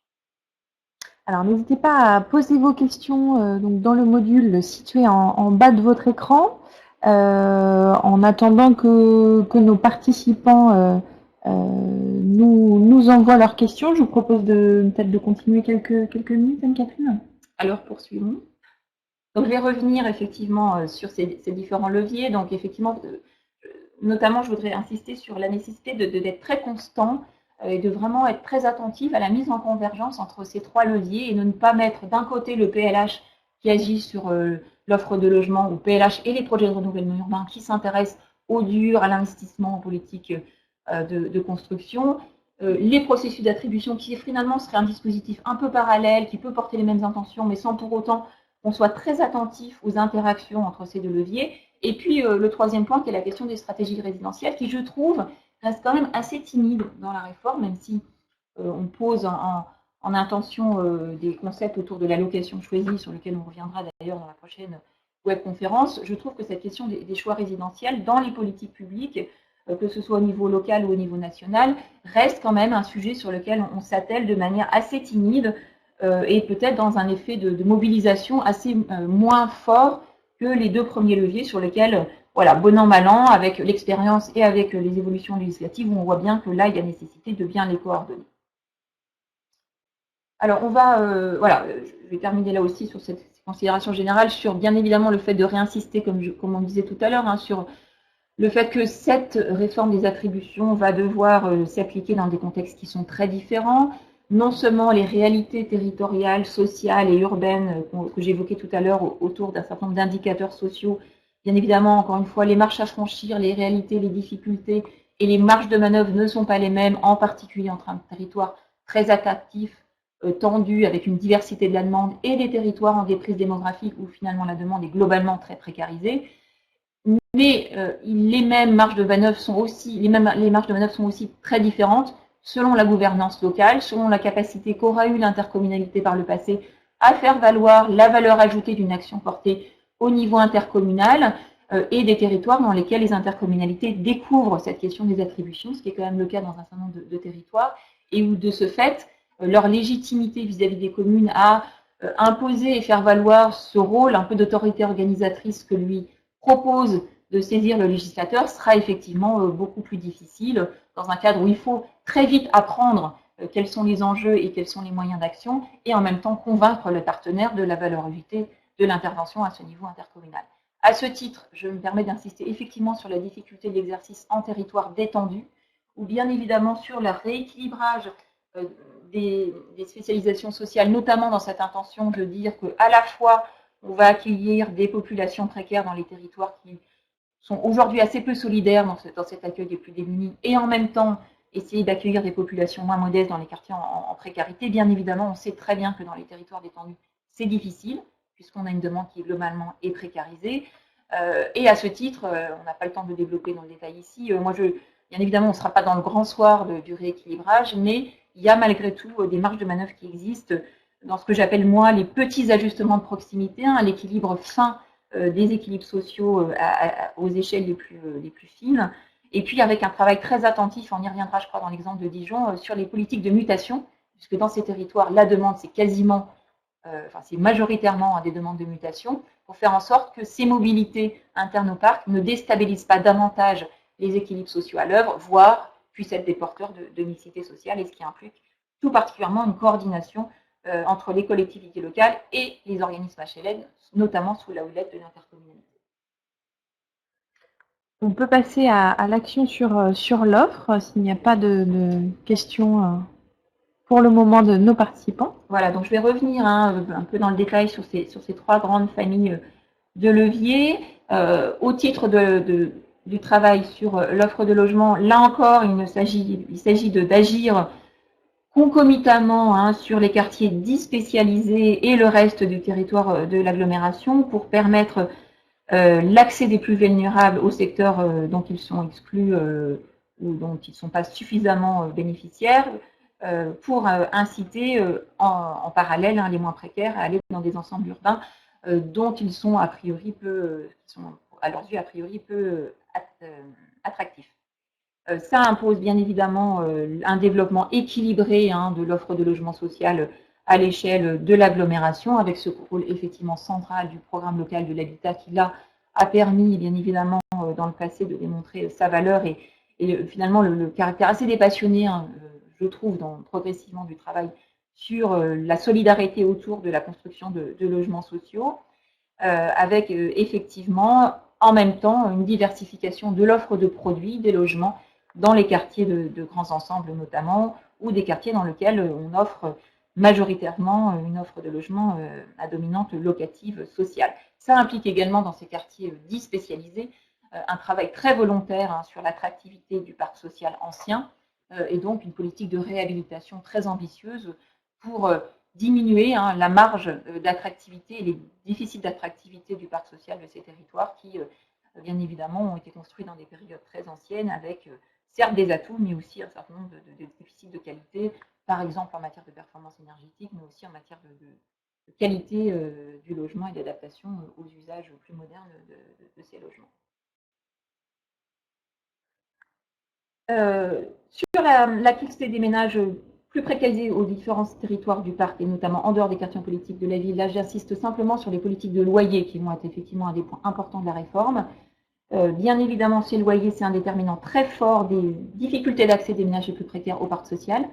Alors, n'hésitez pas à poser vos questions donc dans le module situé en bas de votre écran. En attendant que nos participants nous envoient leurs questions, je vous propose peut-être de continuer quelques minutes, Anne-Catherine. Alors, poursuivons. Donc, je vais revenir effectivement sur ces différents leviers. Donc, effectivement, notamment, je voudrais insister sur la nécessité d'être très constant et de vraiment être très attentif à la mise en convergence entre ces trois leviers et de ne pas mettre d'un côté le PLH qui agit sur l'offre de logement, ou PLH et les projets de renouvellement urbain qui s'intéressent au dur, à l'investissement en politique de construction, les processus d'attribution qui finalement serait un dispositif un peu parallèle, qui peut porter les mêmes intentions, mais sans pour autant qu'on soit très attentif aux interactions entre ces deux leviers. Et puis le troisième point qui est la question des stratégies résidentielles, qui je trouve reste quand même assez timide dans la réforme, même si on pose en intention des concepts autour de la location choisie, sur lequel on reviendra d'ailleurs dans la prochaine webconférence. Je trouve que cette question des choix résidentiels dans les politiques publiques, que ce soit au niveau local ou au niveau national, reste quand même un sujet sur lequel on s'attelle de manière assez timide et peut-être dans un effet de mobilisation assez moins fort que les deux premiers leviers sur lesquels, voilà, bon an, mal an, avec l'expérience et avec les évolutions législatives, on voit bien que là, il y a nécessité de bien les coordonner. Alors, on va, voilà, je vais terminer là aussi sur cette considération générale, sur bien évidemment le fait de réinsister, comme on disait tout à l'heure, sur le fait que cette réforme des attributions va devoir s'appliquer dans des contextes qui sont très différents. Non seulement les réalités territoriales, sociales et urbaines que j'évoquais tout à l'heure autour d'un certain nombre d'indicateurs sociaux, bien évidemment, encore une fois, les marches à franchir, les réalités, les difficultés et les marges de manœuvre ne sont pas les mêmes, en particulier entre un territoire très attractif, tendu, avec une diversité de la demande, et des territoires en déprise démographique où finalement la demande est globalement très précarisée. Mais les mêmes marges de manœuvre sont aussi, les marges de manœuvre sont aussi très différentes selon la gouvernance locale, selon la capacité qu'aura eu l'intercommunalité par le passé à faire valoir la valeur ajoutée d'une action portée au niveau intercommunal et des territoires dans lesquels les intercommunalités découvrent cette question des attributions, ce qui est quand même le cas dans un certain nombre de territoires, et où de ce fait, leur légitimité vis-à-vis des communes à imposer et faire valoir ce rôle un peu d'autorité organisatrice que lui propose de saisir le législateur sera effectivement beaucoup plus difficile dans un cadre où il faut très vite apprendre quels sont les enjeux et quels sont les moyens d'action et en même temps convaincre le partenaire de la valeur ajoutée de l'intervention à ce niveau intercommunal. À ce titre, je me permets d'insister effectivement sur la difficulté de l'exercice en territoire détendu ou bien évidemment sur le rééquilibrage des spécialisations sociales, notamment dans cette intention de dire qu'à la fois on va accueillir des populations précaires dans les territoires qui sont aujourd'hui assez peu solidaires dans cet accueil des plus démunis, et en même temps essayer d'accueillir des populations moins modestes dans les quartiers en précarité. Bien évidemment, on sait très bien que dans les territoires détendus, c'est difficile, puisqu'on a une demande qui globalement est précarisée. Et à ce titre, on n'a pas le temps de développer dans le détail ici. Bien évidemment, on ne sera pas dans le grand soir du rééquilibrage, mais il y a malgré tout des marges de manœuvre qui existent dans ce que j'appelle moi les petits ajustements de proximité, l'équilibre fin des équilibres sociaux aux échelles les plus fines, et puis avec un travail très attentif, on y reviendra je crois dans l'exemple de Dijon, sur les politiques de mutation, puisque dans ces territoires, la demande c'est c'est majoritairement des demandes de mutation, pour faire en sorte que ces mobilités internes au parc ne déstabilisent pas davantage les équilibres sociaux à l'œuvre, voire puissent être des porteurs de mixité sociale, et ce qui implique tout particulièrement une coordination entre les collectivités locales et les organismes HLM, notamment sous la houlette de l'intercommunalité. On peut passer à l'action sur l'offre, s'il n'y a pas de questions pour le moment de nos participants. Voilà, donc je vais revenir un peu dans le détail sur ces trois grandes familles de leviers. Au titre du travail sur l'offre de logement, là encore, il s'agit d'agir concomitamment sur les quartiers dits spécialisés et le reste du territoire de l'agglomération pour permettre l'accès des plus vulnérables aux secteurs dont ils sont exclus ou dont ils ne sont pas suffisamment bénéficiaires, pour inciter en parallèle les moins précaires à aller dans des ensembles urbains dont ils sont a priori à leurs yeux a priori peu attractifs. Ça impose bien évidemment un développement équilibré de l'offre de logement social à l'échelle de l'agglomération, avec ce rôle effectivement central du programme local de l'habitat qui là a permis bien évidemment dans le passé de démontrer sa valeur et finalement le caractère assez dépassionné, je trouve, progressivement du travail sur la solidarité autour de la construction de logements sociaux, avec effectivement en même temps une diversification de l'offre de produits, des logements, dans les quartiers de grands ensembles notamment, ou des quartiers dans lesquels on offre majoritairement une offre de logement à dominante locative sociale. Ça implique également dans ces quartiers dits spécialisés un travail très volontaire sur l'attractivité du parc social ancien et donc une politique de réhabilitation très ambitieuse pour diminuer la marge d'attractivité et les déficits d'attractivité du parc social de ces territoires qui, bien évidemment, ont été construits dans des périodes très anciennes avec certes des atouts, mais aussi un certain nombre de déficits de qualité, par exemple en matière de performance énergétique, mais aussi en matière de qualité du logement et d'adaptation aux usages plus modernes de ces logements. Sur la qualité des ménages plus précarisés aux différents territoires du parc, et notamment en dehors des quartiers politiques de la ville, là j'insiste simplement sur les politiques de loyer qui vont être effectivement un des points importants de la réforme. Bien évidemment, ces loyers, c'est un déterminant très fort des difficultés d'accès des ménages les plus précaires au parc social.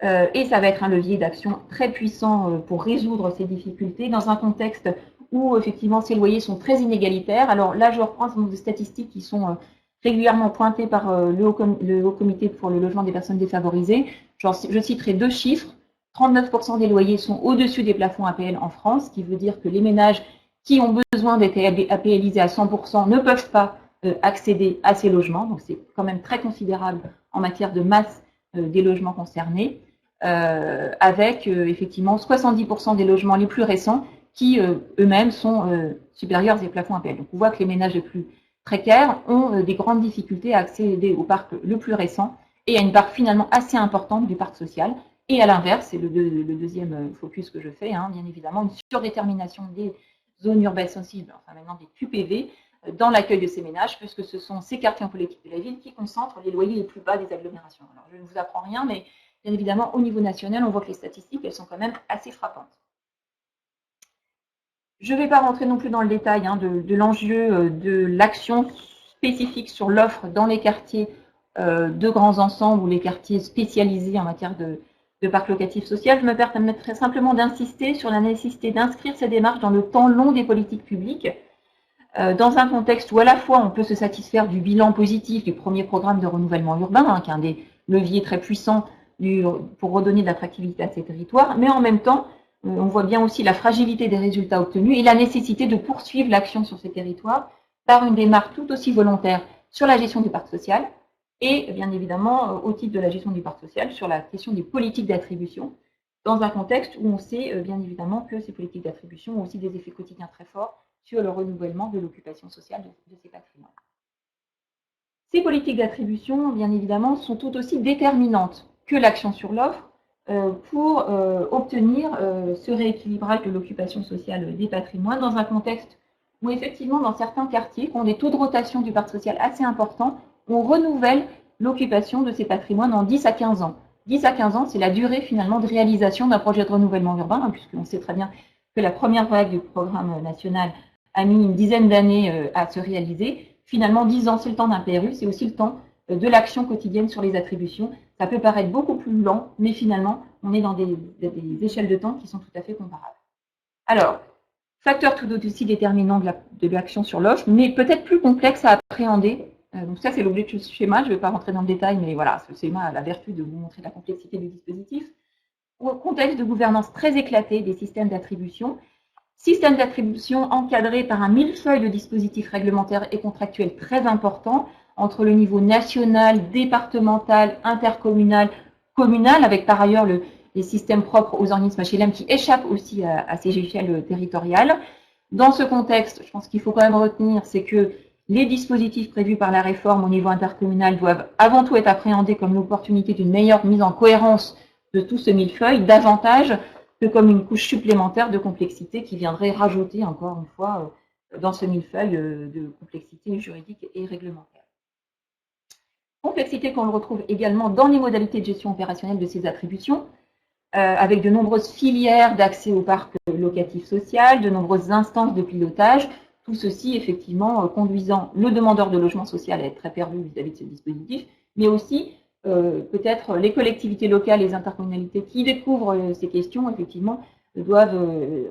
Et ça va être un levier d'action très puissant pour résoudre ces difficultés dans un contexte où effectivement ces loyers sont très inégalitaires. Alors là, je reprends un certain nombre de statistiques qui sont régulièrement pointées par le Haut Comité pour le logement des personnes défavorisées. Je citerai deux chiffres. 39% des loyers sont au-dessus des plafonds APL en France, ce qui veut dire que les ménages qui ont besoin d'être APLisés à 100% ne peuvent pas accéder à ces logements. Donc c'est quand même très considérable en matière de masse des logements concernés, avec effectivement 70% des logements les plus récents qui eux-mêmes sont supérieurs aux plafonds APL. Donc on voit que les ménages les plus précaires ont des grandes difficultés à accéder au parc le plus récent et à une part finalement assez importante du parc social. Et à l'inverse, c'est le deuxième focus que je fais, hein, bien évidemment, une surdétermination des zones urbaines sensibles, enfin maintenant des QPV, dans l'accueil de ces ménages, puisque ce sont ces quartiers emblématiques de la ville qui concentrent les loyers les plus bas des agglomérations. Alors, je ne vous apprends rien, mais bien évidemment, au niveau national, on voit que les statistiques, elles sont quand même assez frappantes. Je ne vais pas rentrer non plus dans le détail hein, de l'enjeu de l'action spécifique sur l'offre dans les quartiers de grands ensembles ou les quartiers spécialisés en matière de parc locatif social. Je me permettrai simplement d'insister sur la nécessité d'inscrire ces démarches dans le temps long des politiques publiques, dans un contexte où à la fois on peut se satisfaire du bilan positif du premier programme de renouvellement urbain, hein, qui est un des leviers très puissants pour redonner de l'attractivité à ces territoires, mais en même temps, on voit bien aussi la fragilité des résultats obtenus et la nécessité de poursuivre l'action sur ces territoires par une démarche tout aussi volontaire sur la gestion du parc social et bien évidemment au titre de la gestion du parc social sur la question des politiques d'attribution dans un contexte où on sait bien évidemment que ces politiques d'attribution ont aussi des effets quotidiens très forts sur le renouvellement de l'occupation sociale de ces patrimoines. Ces politiques d'attribution, bien évidemment, sont tout aussi déterminantes que l'action sur l'offre pour obtenir ce rééquilibrage de l'occupation sociale des patrimoines dans un contexte où effectivement dans certains quartiers qui ont des taux de rotation du parc social assez importants, on renouvelle l'occupation de ces patrimoines en 10 à 15 ans. 10 à 15 ans, c'est la durée finalement de réalisation d'un projet de renouvellement urbain, hein, puisqu'on sait très bien que la première vague du programme national a mis une dizaine d'années à se réaliser. Finalement, 10 ans, c'est le temps d'un PRU, c'est aussi le temps de l'action quotidienne sur les attributions. Ça peut paraître beaucoup plus lent, mais finalement, on est dans des échelles de temps qui sont tout à fait comparables. Alors, facteur tout aussi déterminant de l'action sur l'offre, mais peut-être plus complexe à appréhender. Donc ça, c'est l'objet de ce schéma. Je ne vais pas rentrer dans le détail, mais voilà, ce schéma a la vertu de vous montrer la complexité du dispositif. Au contexte de gouvernance très éclaté des systèmes d'attribution, système d'attribution encadré par un millefeuille de dispositifs réglementaires et contractuels très importants entre le niveau national, départemental, intercommunal, communal, avec par ailleurs les systèmes propres aux organismes HLM qui échappent aussi à ces échelles territoriales. Dans ce contexte, je pense qu'il faut quand même retenir, c'est que les dispositifs prévus par la réforme au niveau intercommunal doivent avant tout être appréhendés comme l'opportunité d'une meilleure mise en cohérence de tout ce millefeuille, davantage que comme une couche supplémentaire de complexité qui viendrait rajouter, encore une fois, dans ce millefeuille de complexité juridique et réglementaire. Complexité qu'on le retrouve également dans les modalités de gestion opérationnelle de ces attributions, avec de nombreuses filières d'accès au parc locatif social, de nombreuses instances de pilotage, tout ceci effectivement conduisant le demandeur de logement social à être très perdu vis-à-vis de ce dispositif, mais aussi peut-être les collectivités locales, les intercommunalités qui découvrent ces questions, effectivement, doivent,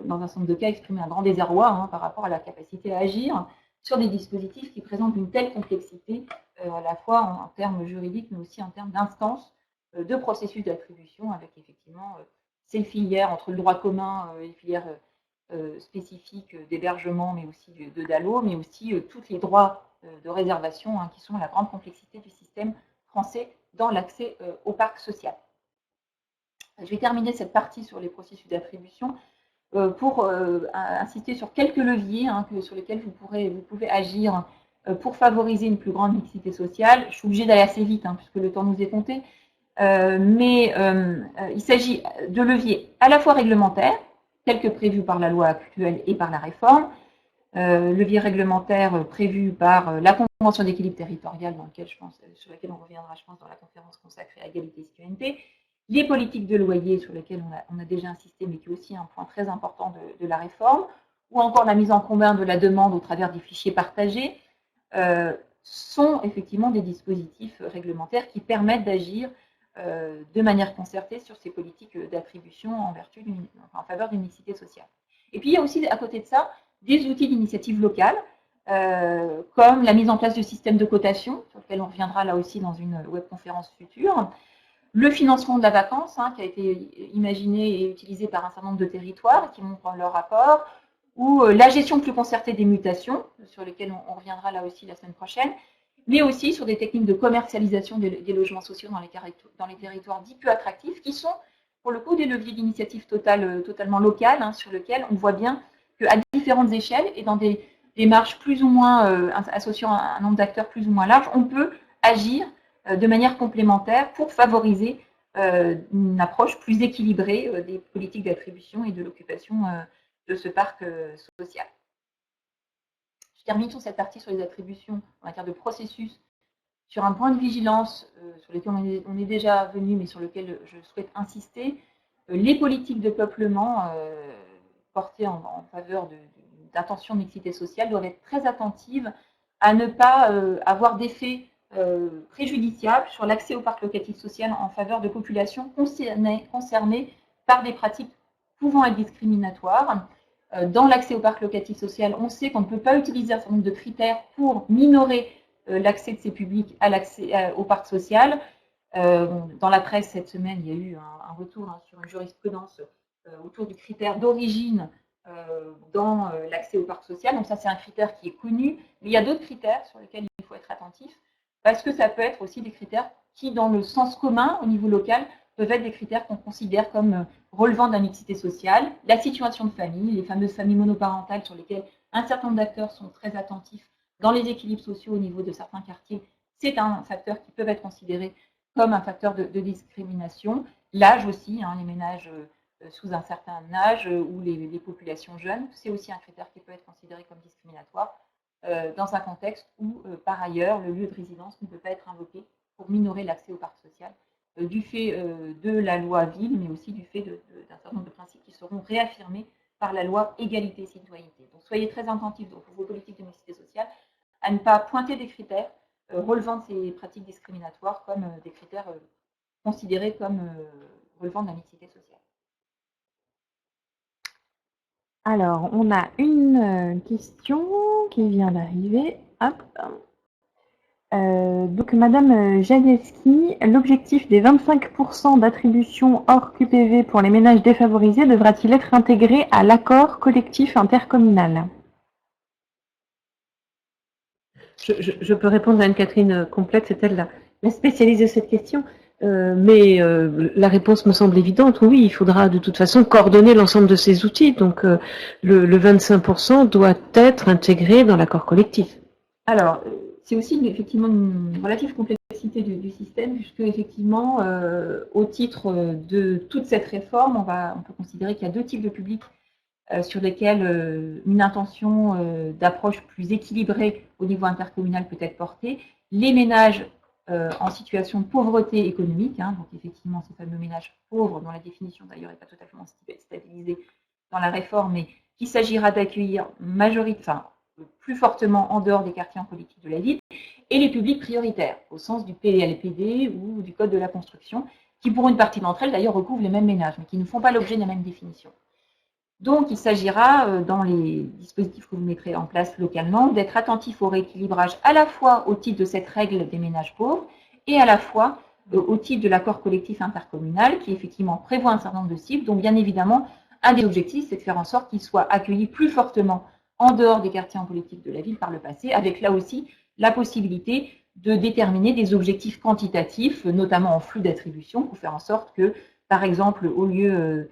dans un certain nombre de cas, exprimer un grand désarroi hein, par rapport à la capacité à agir sur des dispositifs qui présentent une telle complexité, à la fois en termes juridiques, mais aussi en termes d'instances de processus d'attribution, avec effectivement ces filières entre le droit commun et les filières spécifiques d'hébergement, mais aussi de DALO, mais aussi tous les droits de réservation hein, qui sont la grande complexité du système français dans l'accès au parc social. Je vais terminer cette partie sur les processus d'attribution pour insister sur quelques leviers hein, sur lesquels vous pouvez agir pour favoriser une plus grande mixité sociale. Je suis obligée d'aller assez vite hein, puisque le temps nous est compté, mais il s'agit de leviers à la fois réglementaires, tels que prévus par la loi actuelle et par la réforme, levier réglementaire prévu par la Convention d'équilibre territorial sur laquelle on reviendra, je pense, dans la conférence consacrée à égalité et citoyenneté, les politiques de loyer sur lesquelles on a déjà insisté, mais qui est aussi un point très important de la réforme, ou encore la mise en commun de la demande au travers des fichiers partagés, sont effectivement des dispositifs réglementaires qui permettent d'agir de manière concertée sur ces politiques d'attribution en faveur d'une mixité sociale. Et puis il y a aussi à côté de ça des outils d'initiative locale, comme la mise en place de systèmes de cotation, sur lequel on reviendra là aussi dans une webconférence future, le financement de la vacance, hein, qui a été imaginé et utilisé par un certain nombre de territoires, qui montrent leur rapport, ou la gestion plus concertée des mutations, sur lesquelles on reviendra là aussi la semaine prochaine, mais aussi sur des techniques de commercialisation des logements sociaux dans les territoires dits peu attractifs, qui sont pour le coup des leviers d'initiative totalement locales, hein, sur lesquels on voit bien qu'à différentes échelles et dans des démarche plus ou moins associant un nombre d'acteurs plus ou moins large, on peut agir de manière complémentaire pour favoriser une approche plus équilibrée des politiques d'attribution et de l'occupation de ce parc social. Je termine sur cette partie sur les attributions en matière de processus, sur un point de vigilance sur lequel on est déjà venu, mais sur lequel je souhaite insister. Les politiques de peuplement portées en faveur d'intentions de mixité sociale doivent être très attentives à ne pas avoir d'effet préjudiciable sur l'accès au parc locatif social en faveur de populations concernées par des pratiques pouvant être discriminatoires. Dans l'accès au parc locatif social, on sait qu'on ne peut pas utiliser un certain nombre de critères pour minorer l'accès de ces publics à l'accès au parc social. Dans la presse cette semaine, il y a eu un retour sur une jurisprudence autour du critère d'origine dans l'accès au parc social. Donc ça, c'est un critère qui est connu. Mais il y a d'autres critères sur lesquels il faut être attentif, parce que ça peut être aussi des critères qui, dans le sens commun, au niveau local, peuvent être des critères qu'on considère comme relevant de la mixité sociale, la situation de famille, les fameuses familles monoparentales sur lesquelles un certain nombre d'acteurs sont très attentifs dans les équilibres sociaux au niveau de certains quartiers. C'est un facteur qui peut être considéré comme un facteur de discrimination. L'âge aussi, les ménages sous un certain âge ou les populations jeunes, c'est aussi un critère qui peut être considéré comme discriminatoire dans un contexte où, par ailleurs, le lieu de résidence ne peut pas être invoqué pour minorer l'accès au parc social du fait de la loi Ville, mais aussi du fait d'un certain nombre de principes qui seront réaffirmés par la loi Égalité et Citoyenneté. Donc soyez très attentifs pour vos politiques de mixité sociale à ne pas pointer des critères relevant de ces pratiques discriminatoires comme des critères considérés comme relevant de la mixité sociale. Alors, on a une question qui vient d'arriver. Hop. Donc, Madame Janeski, l'objectif des 25% d'attribution hors QPV pour les ménages défavorisés devra-t-il être intégré à l'accord collectif intercommunal? Je peux répondre à Anne-Catherine complète, c'est elle la spécialiste de cette question. Mais la réponse me semble évidente. Oui, il faudra de toute façon coordonner l'ensemble de ces outils. Donc le 25% doit être intégré dans l'accord collectif. Alors, c'est aussi effectivement une relative complexité du système, puisque effectivement, au titre de toute cette réforme, on peut considérer qu'il y a deux types de publics sur lesquels une intention d'approche plus équilibrée au niveau intercommunal peut être portée. Les ménages en situation de pauvreté économique, donc effectivement ces fameux ménages pauvres, dont la définition d'ailleurs n'est pas totalement stabilisée dans la réforme, mais qu'il s'agira d'accueillir plus fortement en dehors des quartiers en politique de la ville, et les publics prioritaires, au sens du PLPD ou du Code de la construction, qui pour une partie d'entre elles d'ailleurs recouvrent les mêmes ménages, mais qui ne font pas l'objet de la même définition. Donc, il s'agira, dans les dispositifs que vous mettrez en place localement, d'être attentif au rééquilibrage à la fois au titre de cette règle des ménages pauvres et à la fois au titre de l'accord collectif intercommunal qui, effectivement, prévoit un certain nombre de cibles. Donc, bien évidemment, un des objectifs, c'est de faire en sorte qu'ils soient accueillis plus fortement en dehors des quartiers en politique de la ville par le passé, avec là aussi la possibilité de déterminer des objectifs quantitatifs, notamment en flux d'attribution, pour faire en sorte que, par exemple, au lieu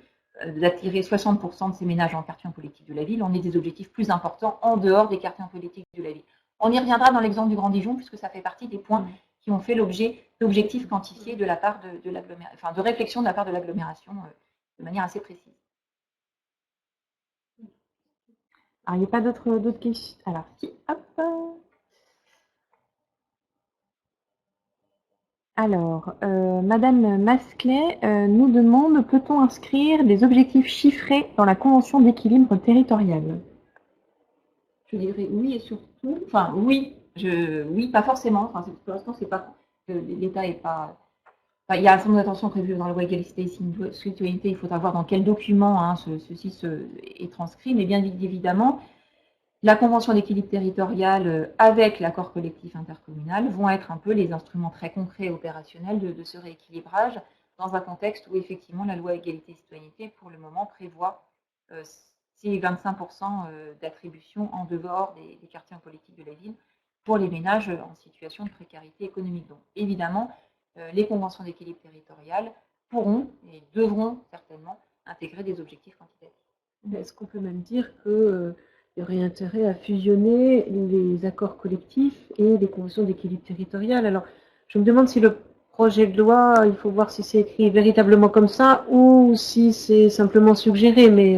d'attirer 60% de ces ménages en quartier en politique de la ville, on ait des objectifs plus importants en dehors des quartiers en politique de la ville. On y reviendra dans l'exemple du Grand Dijon, puisque ça fait partie des points qui ont fait l'objet d'objectifs quantifiés de la part de réflexion de la part de l'agglomération de manière assez précise. Alors, il n'y a pas d'autres questions. Alors, si, hop. Alors, Madame Masclet nous demande, peut-on inscrire des objectifs chiffrés dans la convention d'équilibre territorial? Je dirais oui et surtout, enfin oui, oui, pas forcément. Enfin, pour l'instant, c'est pas l'État est pas. Enfin, il y a un certain nombre d'attention prévues dans la loi Égalité et Citoyenneté. Il faudra voir dans quel document ceci est transcrit, mais bien évidemment, la convention d'équilibre territorial avec l'accord collectif intercommunal vont être un peu les instruments très concrets et opérationnels de ce rééquilibrage dans un contexte où effectivement la loi Égalité et Citoyenneté pour le moment prévoit ces 25% d'attribution en dehors des quartiers en politique de la ville pour les ménages en situation de précarité économique. Donc évidemment, les conventions d'équilibre territorial pourront et devront certainement intégrer des objectifs quantitatifs. Est-ce qu'on peut même dire que il y aurait intérêt à fusionner les accords collectifs et les conventions d'équilibre territorial. Alors, je me demande si le projet de loi, il faut voir si c'est écrit véritablement comme ça ou si c'est simplement suggéré, mais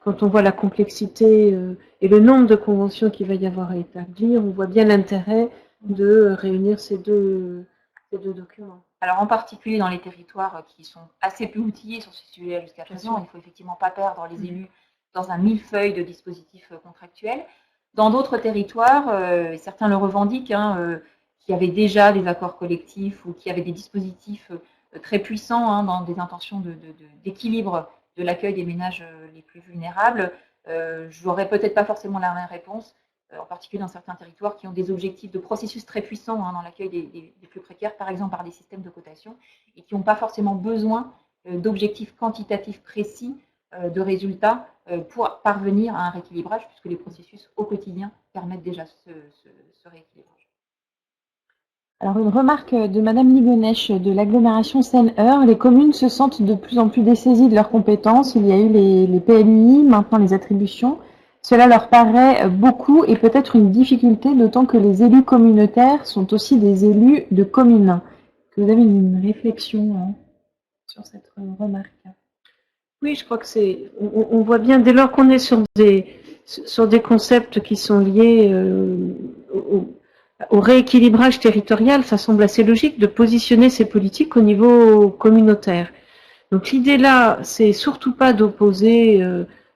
quand on voit la complexité et le nombre de conventions qu'il va y avoir à établir, on voit bien l'intérêt de réunir ces deux documents. Alors en particulier dans les territoires qui sont assez peu outillés sur ce sujet jusqu'à présent, il ne faut effectivement pas perdre les élus dans un millefeuille de dispositifs contractuels. Dans d'autres territoires, certains le revendiquent, qui avaient déjà des accords collectifs ou qui avaient des dispositifs très puissants dans des intentions d'équilibre de l'accueil des ménages les plus vulnérables. Je n'aurais peut-être pas forcément la même réponse, en particulier dans certains territoires qui ont des objectifs de processus très puissants dans l'accueil des plus précaires, par exemple par des systèmes de cotation, et qui n'ont pas forcément besoin d'objectifs quantitatifs précis de résultats pour parvenir à un rééquilibrage, puisque les processus au quotidien permettent déjà ce rééquilibrage. Alors une remarque de Madame Ligonèche de l'agglomération Seine-Eure, les communes se sentent de plus en plus dessaisies de leurs compétences. Il y a eu les PLUI, maintenant les attributions. Cela leur paraît beaucoup et peut-être une difficulté, d'autant que les élus communautaires sont aussi des élus de communes. Est-ce que vous avez une réflexion sur cette remarque? Oui, je crois que on voit bien dès lors qu'on est sur des concepts qui sont liés au rééquilibrage territorial, ça semble assez logique de positionner ces politiques au niveau communautaire. Donc l'idée là, c'est surtout pas d'opposer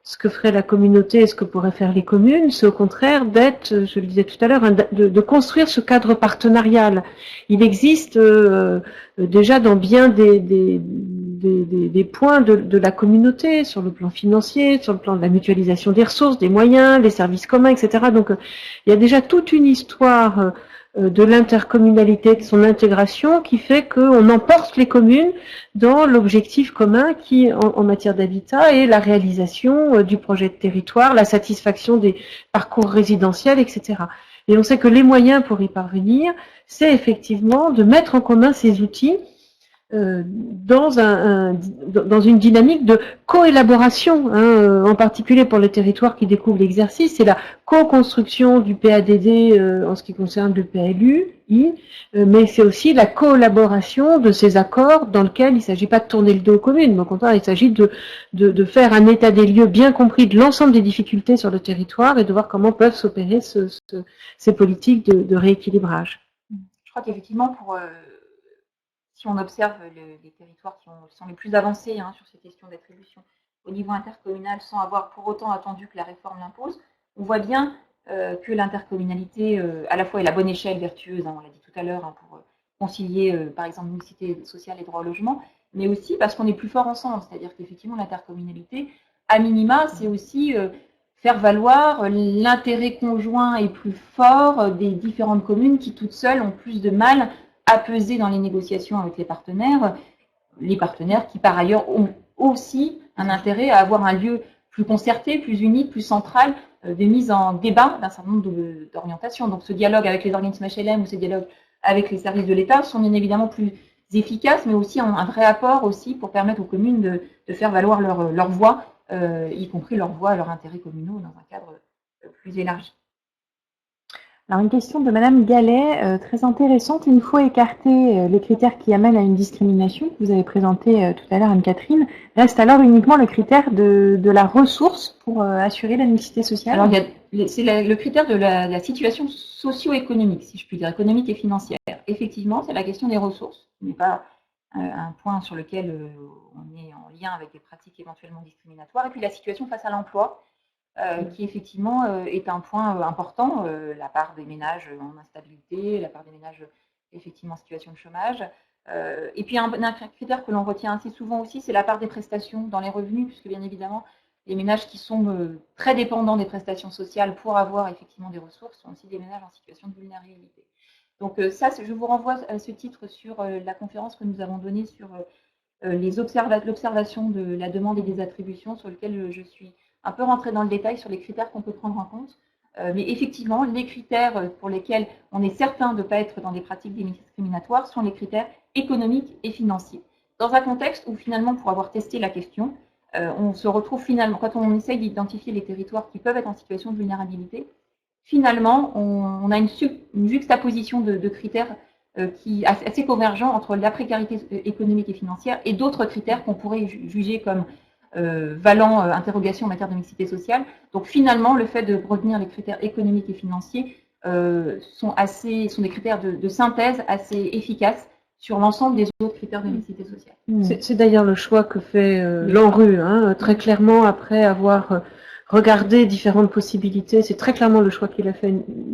ce que ferait la communauté et ce que pourraient faire les communes, c'est au contraire d'être, je le disais tout à l'heure, de construire ce cadre partenarial. Il existe déjà dans bien des points de la communauté, sur le plan financier, sur le plan de la mutualisation des ressources, des moyens, les services communs, etc. Donc il y a déjà toute une histoire de l'intercommunalité, de son intégration, qui fait qu'on emporte les communes dans l'objectif commun qui, en matière d'habitat, est la réalisation du projet de territoire, la satisfaction des parcours résidentiels, etc. Et on sait que les moyens pour y parvenir, c'est effectivement de mettre en commun ces outils dans une dynamique de coélaboration, en particulier pour les territoires qui découvrent l'exercice, c'est la co-construction du PADD en ce qui concerne le PLU, mais c'est aussi la collaboration de ces accords dans lesquels il ne s'agit pas de tourner le dos aux communes, mais au contraire, il s'agit de faire un état des lieux bien compris de l'ensemble des difficultés sur le territoire et de voir comment peuvent s'opérer ces politiques de rééquilibrage. Je crois qu'effectivement, si on observe les territoires qui sont les plus avancés sur ces questions d'attribution au niveau intercommunal, sans avoir pour autant attendu que la réforme l'impose, on voit bien que l'intercommunalité, à la fois, est la bonne échelle vertueuse, on l'a dit tout à l'heure, pour concilier, par exemple, mixité sociale et droit au logement, mais aussi parce qu'on est plus fort ensemble. C'est-à-dire qu'effectivement, l'intercommunalité, à minima, c'est aussi faire valoir l'intérêt conjoint et plus fort des différentes communes qui, toutes seules, ont plus de mal à peser dans les négociations avec les partenaires qui, par ailleurs, ont aussi un intérêt à avoir un lieu plus concerté, plus unique, plus central, de mise en débat d'un certain nombre d'orientations. Donc ce dialogue avec les organismes HLM ou ce dialogue avec les services de l'État sont bien évidemment plus efficaces, mais aussi un vrai apport aussi pour permettre aux communes de faire valoir leur voix, y compris leur voix et leurs intérêts communaux dans un cadre plus élargi. Alors une question de Madame Gallet, très intéressante. Une fois écartés les critères qui amènent à une discrimination, que vous avez présenté tout à l'heure Anne-Catherine, reste alors uniquement le critère de la ressource pour assurer la mixité sociale? Alors c'est le critère de la situation socio-économique, si je puis dire, économique et financière. Effectivement, c'est la question des ressources, ce n'est pas un point sur lequel on est en lien avec des pratiques éventuellement discriminatoires. Et puis la situation face à l'emploi, qui effectivement est un point important, la part des ménages en instabilité, la part des ménages effectivement en situation de chômage. Et puis un critère que l'on retient assez souvent aussi, c'est la part des prestations dans les revenus, puisque bien évidemment, les ménages qui sont très dépendants des prestations sociales pour avoir effectivement des ressources sont aussi des ménages en situation de vulnérabilité. Donc ça, je vous renvoie à ce titre sur la conférence que nous avons donnée sur l'observation de la demande et des attributions, sur lequel je suis un peu rentrer dans le détail sur les critères qu'on peut prendre en compte. Mais effectivement, les critères pour lesquels on est certain de ne pas être dans des pratiques discriminatoires sont les critères économiques et financiers. Dans un contexte où finalement, pour avoir testé la question, on se retrouve finalement, quand on essaye d'identifier les territoires qui peuvent être en situation de vulnérabilité, finalement, on a une juxtaposition de critères qui est assez convergent entre la précarité économique et financière et d'autres critères qu'on pourrait juger comme valant interrogation en matière de mixité sociale. Donc finalement, le fait de retenir les critères économiques et financiers sont des critères de synthèse assez efficaces sur l'ensemble des autres critères de mixité sociale. C'est d'ailleurs le choix que fait l'ANRU, très clairement, après avoir regardé différentes possibilités. C'est très clairement le choix qu'il a fait,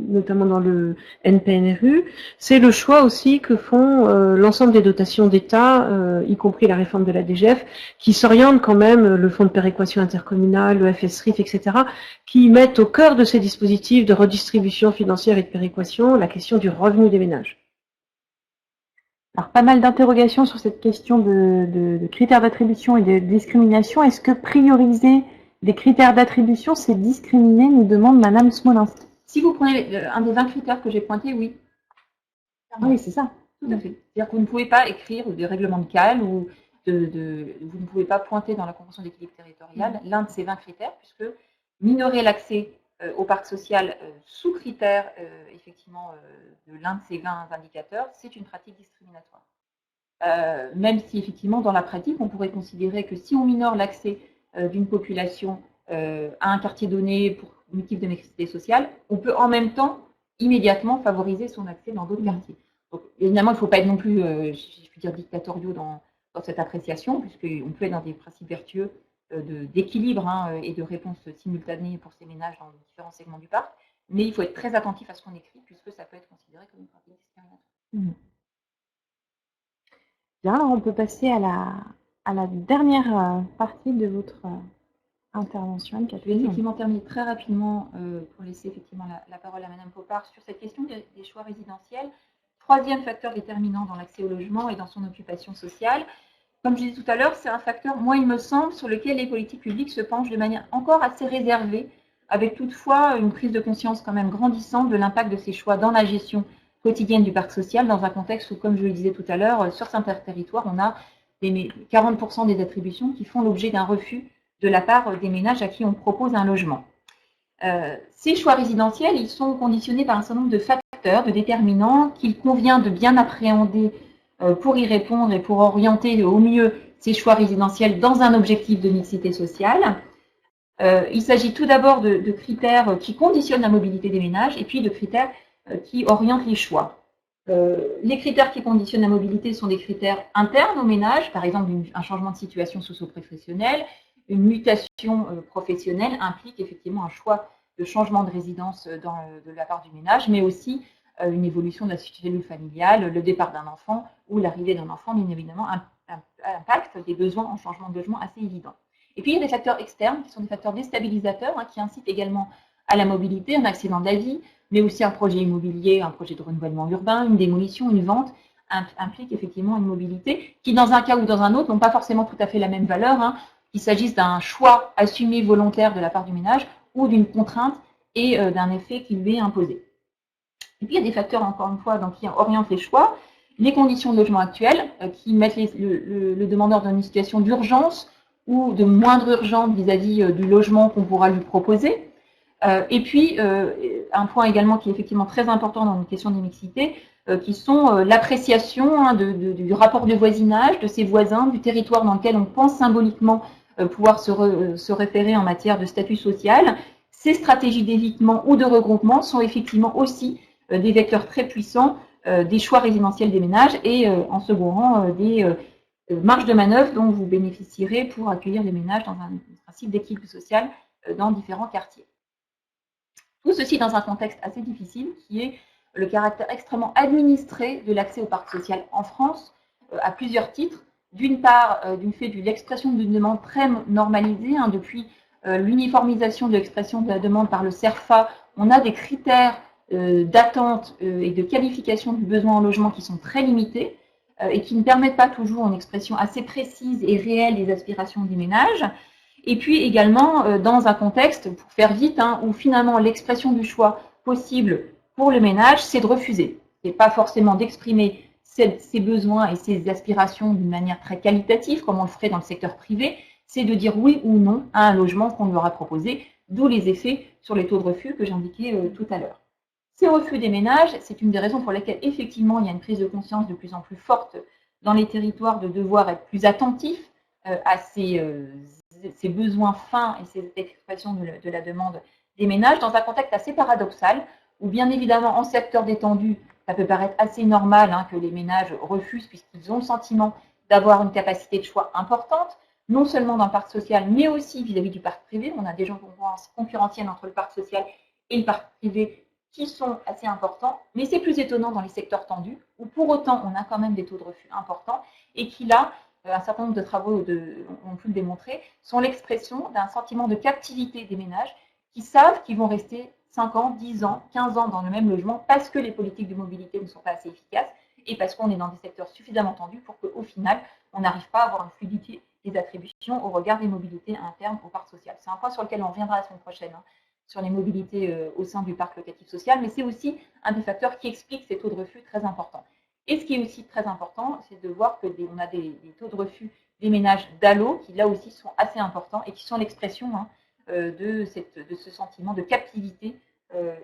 notamment dans le NPNRU. C'est le choix aussi que font l'ensemble des dotations d'État, y compris la réforme de la DGF, qui s'orientent quand même, le fonds de péréquation intercommunale, le FSRIF, etc., qui mettent au cœur de ces dispositifs de redistribution financière et de péréquation la question du revenu des ménages. Alors, pas mal d'interrogations sur cette question de critères d'attribution et de discrimination. Est-ce que prioriser des critères d'attribution, c'est discriminer, nous demande Madame Smolinski. Si vous prenez un des 20 critères que j'ai pointés, oui. Oui, c'est ça. Tout à fait. C'est-à-dire que vous ne pouvez pas écrire des règlements de CAL ou vous ne pouvez pas pointer dans la Convention d'équilibre territorial l'un de ces 20 critères, puisque minorer l'accès au parc social sous critère effectivement de l'un de ces 20 indicateurs, c'est une pratique discriminatoire. Même si effectivement dans la pratique, on pourrait considérer que si on minore l'accès d'une population à un quartier donné pour motif de mixité sociale, on peut en même temps immédiatement favoriser son accès dans d'autres quartiers. Donc évidemment, il ne faut pas être non plus, je puis dire, dictatoriaux dans cette appréciation, puisqu'on peut être dans des principes vertueux d'équilibre et de réponse simultanée pour ces ménages dans différents segments du parc, mais il faut être très attentif à ce qu'on écrit, puisque ça peut être considéré comme une pratique discriminatoire. Bien, alors on peut passer à la dernière partie de votre intervention. Je vais effectivement terminer très rapidement pour laisser effectivement la parole à Madame Popard sur cette question des choix résidentiels. Troisième facteur déterminant dans l'accès au logement et dans son occupation sociale. Comme je disais tout à l'heure, c'est un facteur, moi il me semble, sur lequel les politiques publiques se penchent de manière encore assez réservée, avec toutefois une prise de conscience quand même grandissante de l'impact de ces choix dans la gestion quotidienne du parc social, dans un contexte où, comme je le disais tout à l'heure, sur certains territoires, on a 40% des attributions qui font l'objet d'un refus de la part des ménages à qui on propose un logement. Ces choix résidentiels, ils sont conditionnés par un certain nombre de facteurs, de déterminants qu'il convient de bien appréhender pour y répondre et pour orienter au mieux ces choix résidentiels dans un objectif de mixité sociale. Il s'agit tout d'abord de critères qui conditionnent la mobilité des ménages et puis de critères qui orientent les choix. Les critères qui conditionnent la mobilité sont des critères internes aux ménages, par exemple un changement de situation socio-professionnelle, une mutation professionnelle implique effectivement un choix de changement de résidence de la part du ménage, mais aussi une évolution de la cellule familiale, le départ d'un enfant ou l'arrivée d'un enfant, bien évidemment, impacte des besoins en changement de logement assez évidents. Et puis il y a des facteurs externes qui sont des facteurs déstabilisateurs qui incitent également à la mobilité, un accident d'avis, mais aussi un projet immobilier, un projet de renouvellement urbain, une démolition, une vente, implique effectivement une mobilité qui, dans un cas ou dans un autre, n'ont pas forcément tout à fait la même valeur, qu'il s'agisse d'un choix assumé volontaire de la part du ménage ou d'une contrainte et d'un effet qui lui est imposé. Et puis il y a des facteurs, encore une fois, qui orientent les choix, les conditions de logement actuelles, qui mettent le demandeur dans une situation d'urgence ou de moindre urgence vis-à-vis du logement qu'on pourra lui proposer. Et puis, un point également qui est effectivement très important dans une question de mixité, qui sont l'appréciation du rapport de voisinage, de ses voisins, du territoire dans lequel on pense symboliquement pouvoir se référer en matière de statut social. Ces stratégies d'évitement ou de regroupement sont effectivement aussi des vecteurs très puissants des choix résidentiels des ménages et en second rang des marges de manœuvre dont vous bénéficierez pour accueillir les ménages dans un principe d'équilibre social dans différents quartiers. Tout ceci dans un contexte assez difficile qui est le caractère extrêmement administré de l'accès au parc social en France à plusieurs titres. D'une part, du fait de l'expression d'une demande très normalisée, depuis l'uniformisation de l'expression de la demande par le CERFA, on a des critères d'attente et de qualification du besoin en logement qui sont très limités et qui ne permettent pas toujours une expression assez précise et réelle des aspirations des ménages. Et puis également dans un contexte, pour faire vite, où finalement l'expression du choix possible pour le ménage, c'est de refuser. C'est pas forcément d'exprimer ses besoins et ses aspirations d'une manière très qualitative, comme on le ferait dans le secteur privé, c'est de dire oui ou non à un logement qu'on leur a proposé, d'où les effets sur les taux de refus que j'indiquais tout à l'heure. Ces refus des ménages, c'est une des raisons pour lesquelles effectivement il y a une prise de conscience de plus en plus forte dans les territoires de devoir être plus attentif à ces besoins fins et ces expressions de la demande des ménages dans un contexte assez paradoxal où bien évidemment en secteur détendu, ça peut paraître assez normal que les ménages refusent puisqu'ils ont le sentiment d'avoir une capacité de choix importante, non seulement dans le parc social, mais aussi vis-à-vis du parc privé. On a des gens concurrentiels entre le parc social et le parc privé qui sont assez importants, mais c'est plus étonnant dans les secteurs tendus, où pour autant on a quand même des taux de refus importants, et qui là, un certain nombre de travaux ont pu le démontrer, sont l'expression d'un sentiment de captivité des ménages qui savent qu'ils vont rester 5 ans, 10 ans, 15 ans dans le même logement parce que les politiques de mobilité ne sont pas assez efficaces et parce qu'on est dans des secteurs suffisamment tendus pour qu'au final, on n'arrive pas à avoir une fluidité des attributions au regard des mobilités internes au parc social. C'est un point sur lequel on reviendra la semaine prochaine, sur les mobilités au sein du parc locatif social, mais c'est aussi un des facteurs qui explique ces taux de refus très importants. Et ce qui est aussi très important, c'est de voir qu'on a des taux de refus des ménages d'allo qui là aussi sont assez importants et qui sont l'expression de ce sentiment de captivité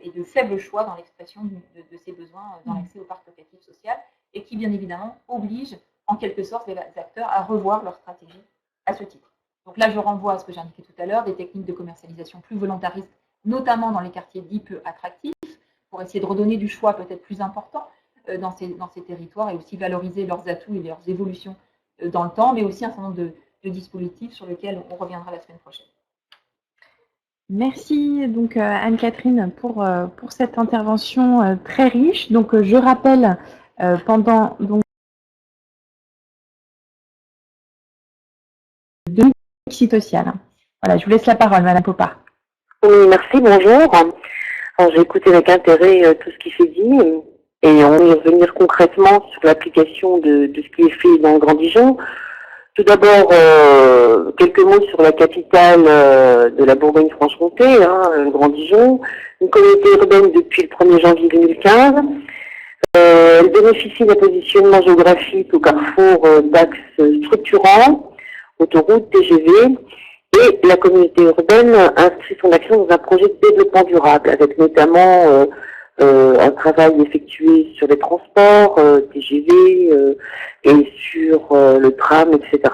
et de faible choix dans l'expression de ces besoins dans l'accès au parc locatif social et qui bien évidemment oblige en quelque sorte les acteurs à revoir leur stratégie à ce titre. Donc là, je renvoie à ce que j'ai indiqué tout à l'heure, des techniques de commercialisation plus volontaristes, notamment dans les quartiers dits peu attractifs, pour essayer de redonner du choix peut-être plus important dans ces territoires et aussi valoriser leurs atouts et leurs évolutions dans le temps, mais aussi un certain nombre de dispositifs sur lesquels on reviendra la semaine prochaine. Merci donc Anne-Catherine pour cette intervention très riche. Donc je rappelle pendant donc de mixité sociale. Voilà, je vous laisse la parole, Madame Popard. Oui, merci, bonjour. Alors, j'ai écouté avec intérêt tout ce qui s'est dit et on va y revenir concrètement sur l'application de ce qui est fait dans le Grand Dijon. Tout d'abord, quelques mots sur la capitale de la Bourgogne-Franche-Comté, le Grand Dijon, une communauté urbaine depuis le 1er janvier 2015. Elle bénéficie d'un positionnement géographique au carrefour d'axes structurants, autoroutes, TGV, et la communauté urbaine inscrit son action dans un projet de développement durable, avec notamment un travail effectué sur les transports, TGV et sur le tram, etc.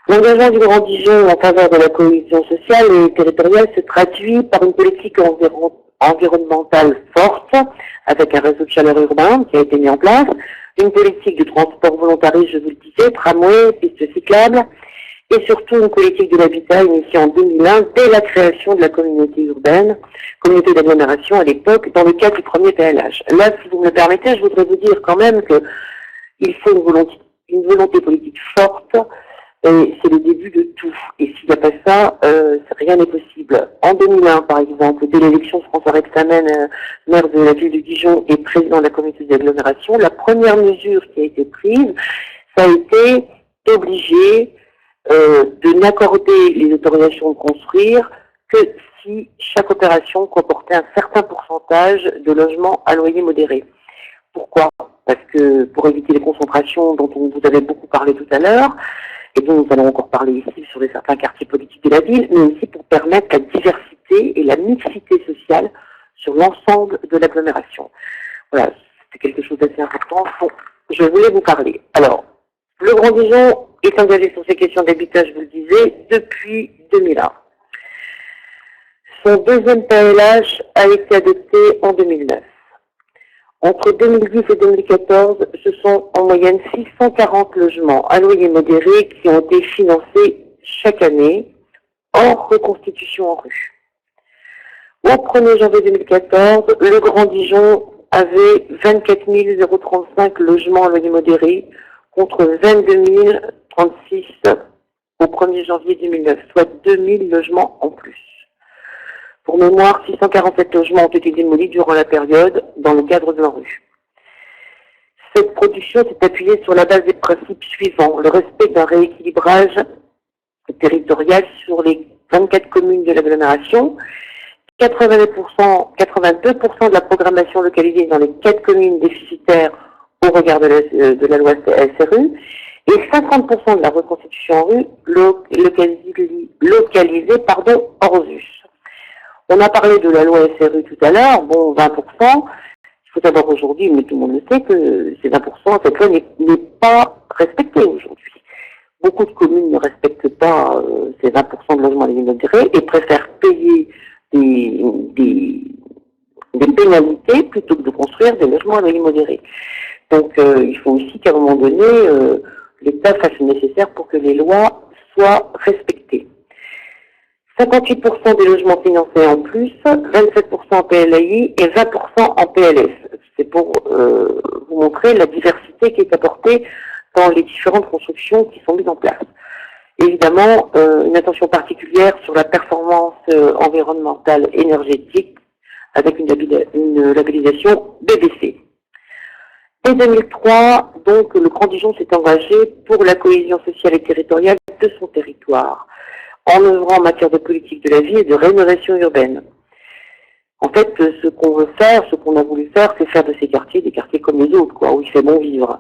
L'engagement du Grand Dijon en faveur de la cohésion sociale et territoriale se traduit par une politique environnementale forte, avec un réseau de chaleur urbain qui a été mis en place, une politique de transport volontariste, je vous le disais, tramway, pistes cyclables, et surtout une politique de l'habitat initiée en 2001 dès la création de la communauté urbaine, communauté d'agglomération à l'époque, dans le cadre du premier PLH. Là, si vous me le permettez, je voudrais vous dire quand même qu'il faut une volonté politique forte, et c'est le début de tout. Et s'il n'y a pas ça, rien n'est possible. En 2001, par exemple, dès l'élection de François Rebsamen, maire de la ville de Dijon et président de la communauté d'agglomération, la première mesure qui a été prise, ça a été d'obliger de n'accorder les autorisations de construire que si chaque opération comportait un certain pourcentage de logements à loyer modéré. Pourquoi? Parce que pour éviter les concentrations dont vous avez beaucoup parlé tout à l'heure, et dont nous allons encore parler ici sur certains quartiers politiques de la ville, mais aussi pour permettre la diversité et la mixité sociale sur l'ensemble de l'agglomération. Voilà, c'est quelque chose d'assez important dont je voulais vous parler. Alors, le Grand Dijon est engagé sur ces questions d'habitat, je vous le disais, depuis 2001. Son deuxième PLH a été adopté en 2009. Entre 2010 et 2014, ce sont en moyenne 640 logements à loyer modéré qui ont été financés chaque année, hors reconstitution en rue. Au 1er janvier 2014, le Grand Dijon avait 24 035 logements à loyer modéré, contre 22 036 au 1er janvier 2009, soit 2000 logements en plus. Pour mémoire, 647 logements ont été démolis durant la période dans le cadre de l'ANRU. Cette production s'est appuyée sur la base des principes suivants: le respect d'un rééquilibrage territorial sur les 24 communes de l'agglomération, 82% de la programmation localisée dans les 4 communes déficitaires au regard de la loi SRU, et 50% de la reconstitution en rue localisée hors ZUS. On a parlé de la loi SRU tout à l'heure, bon, 20%. Il faut savoir aujourd'hui, mais tout le monde le sait, que ces 20%, cette loi n'est pas respectée aujourd'hui. Beaucoup de communes ne respectent pas ces 20% de logements à loyer modéré et préfèrent payer des pénalités plutôt que de construire des logements à loyer modéré. Donc il faut aussi qu'à un moment donné, l'État fasse le nécessaire pour que les lois soient respectées. 58% des logements financés en plus, 27% en PLAI et 20% en PLS. C'est pour vous montrer la diversité qui est apportée dans les différentes constructions qui sont mises en place. Évidemment, une attention particulière sur la performance environnementale énergétique avec une labellisation BBC. Dès 2003, donc, le Grand Dijon s'est engagé pour la cohésion sociale et territoriale de son territoire, en œuvrant en matière de politique de la vie et de rénovation urbaine. En fait, ce qu'on veut faire, ce qu'on a voulu faire, c'est faire de ces quartiers des quartiers comme les autres, quoi, où il fait bon vivre.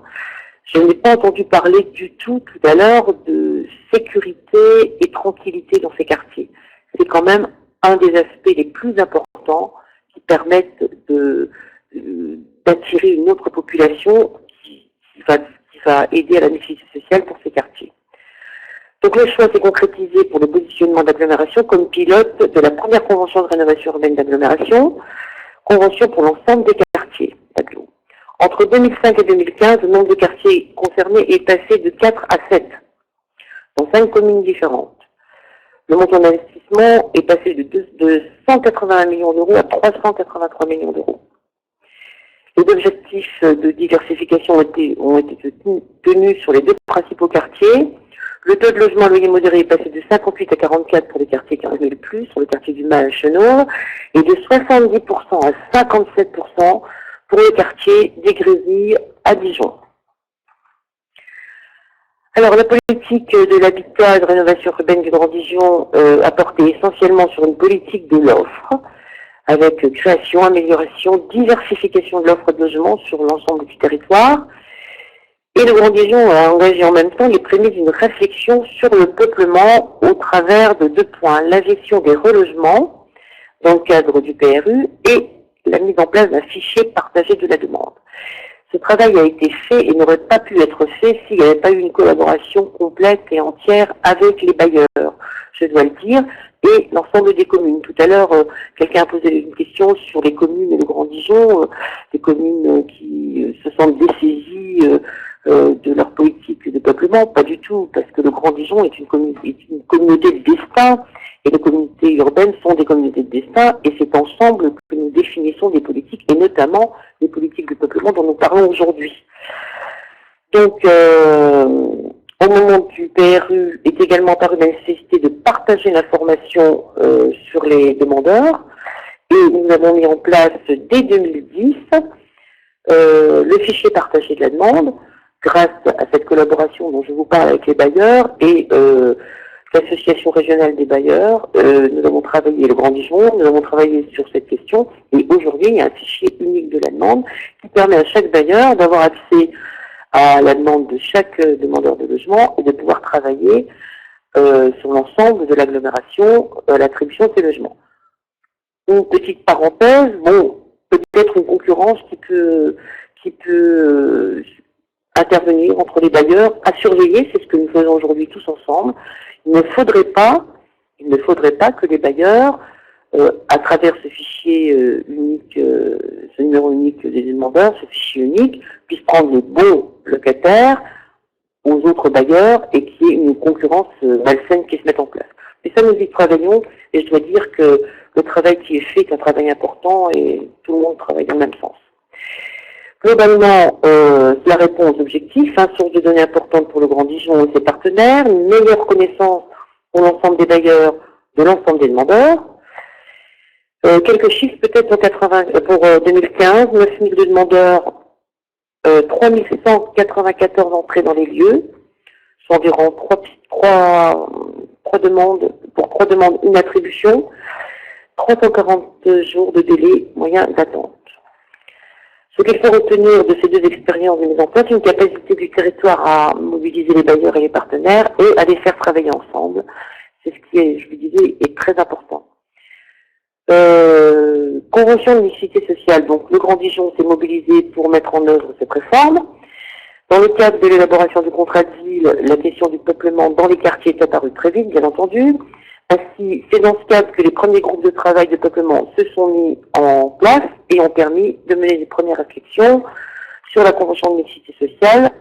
Je n'ai pas entendu parler du tout à l'heure de sécurité et tranquillité dans ces quartiers. C'est quand même un des aspects les plus importants qui permettent d'attirer une autre population qui va aider à la mixité sociale pour ces quartiers. Donc le choix s'est concrétisé pour le positionnement d'agglomération comme pilote de la première convention de rénovation urbaine d'agglomération, convention pour l'ensemble des quartiers d'agglo. Entre 2005 et 2015, le nombre de quartiers concernés est passé de 4 à 7, dans 5 communes différentes. Le montant d'investissement est passé de 181 millions d'euros à 383 millions d'euros. Les objectifs de diversification ont été tenus sur les 2 principaux quartiers. Le taux de logement à loyer modéré est passé de 58 à 44 pour les quartiers qui en avaient le plus, sur le quartier du Mal à Chenauve, et de 70% à 57% pour le quartier des Grésilles à Dijon. Alors, la politique de l'habitat et de rénovation urbaine du Grand Dijon a porté essentiellement sur une politique de l'offre, avec création, amélioration, diversification de l'offre de logement sur l'ensemble du territoire. Et le Grand Dijon a engagé en même temps les prémices d'une réflexion sur le peuplement au travers de 2 points. La gestion des relogements dans le cadre du PRU et la mise en place d'un fichier partagé de la demande. Ce travail a été fait et n'aurait pas pu être fait s'il n'y avait pas eu une collaboration complète et entière avec les bailleurs, je dois le dire, et l'ensemble des communes. Tout à l'heure, quelqu'un a posé une question sur les communes et le Grand Dijon, des communes qui se sentent dessaisies de leur politique de peuplement. Pas du tout, parce que le Grand Dijon est une communauté de destin, et les communautés urbaines sont des communautés de destin, et c'est ensemble que nous définissons des politiques, et notamment les politiques de peuplement dont nous parlons aujourd'hui. Donc, au moment du PRU est également apparue la nécessité de partager l'information sur les demandeurs, et nous avons mis en place dès 2010 le fichier partagé de la demande, grâce à cette collaboration dont je vous parle avec les bailleurs et l'association régionale des bailleurs. Nous avons travaillé, le Grand Dijon, nous avons travaillé sur cette question, et aujourd'hui il y a un fichier unique de la demande qui permet à chaque bailleur d'avoir accès à la demande de chaque demandeur de logement et de pouvoir travailler sur l'ensemble de l'agglomération l'attribution de ces logements. Une petite parenthèse, bon, peut-être une concurrence qui peut intervenir entre les bailleurs, à surveiller, c'est ce que nous faisons aujourd'hui tous ensemble. Il ne faudrait pas que les bailleurs, à travers ce fichier unique, ce numéro unique des demandeurs, ce fichier unique, puissent prendre les bons locataires aux autres bailleurs et qu'il y ait une concurrence malsaine qui se mette en place. Et ça, nous y travaillons, et je dois dire que le travail qui est fait est un travail important et tout le monde travaille dans le même sens. Globalement, cela répond aux objectifs, source de données importante pour le Grand Dijon et ses partenaires, une meilleure connaissance pour l'ensemble des bailleurs de l'ensemble des demandeurs. Quelques chiffres peut-être pour 2015, 9 000 demandeurs, 3 194 entrées dans les lieux, soit environ 3 demandes, pour 3 demandes, une attribution, 340 jours de délai moyen d'attente. Ce qu'il faut retenir de ces 2 expériences de mise en place, une capacité du territoire à mobiliser mobiliser les bailleurs et les partenaires et à les faire travailler ensemble. C'est ce qui est, je vous disais, est très important. Convention de mixité sociale. Donc, le Grand Dijon s'est mobilisé pour mettre en œuvre cette réforme. Dans le cadre de l'élaboration du contrat de ville, la question du peuplement dans les quartiers est apparue très vite, bien entendu. Ainsi, c'est dans ce cadre que les premiers groupes de travail de peuplement se sont mis en place et ont permis de mener les premières réflexions sur la Convention de mixité sociale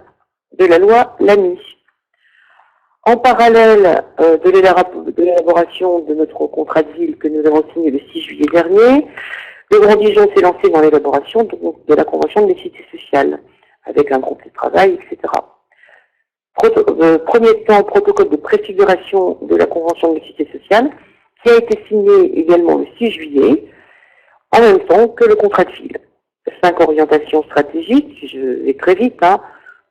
de la loi Lamy. En parallèle de l'élaboration de notre contrat de ville que nous avons signé le 6 juillet dernier, le Grand Dijon s'est lancé dans l'élaboration de la Convention de mixité sociale, avec un groupe de travail, etc. Premier temps, protocole de préfiguration de la Convention de mixité sociale, qui a été signé également le 6 juillet, en même temps que le contrat de ville. 5 orientations stratégiques, je vais très vite,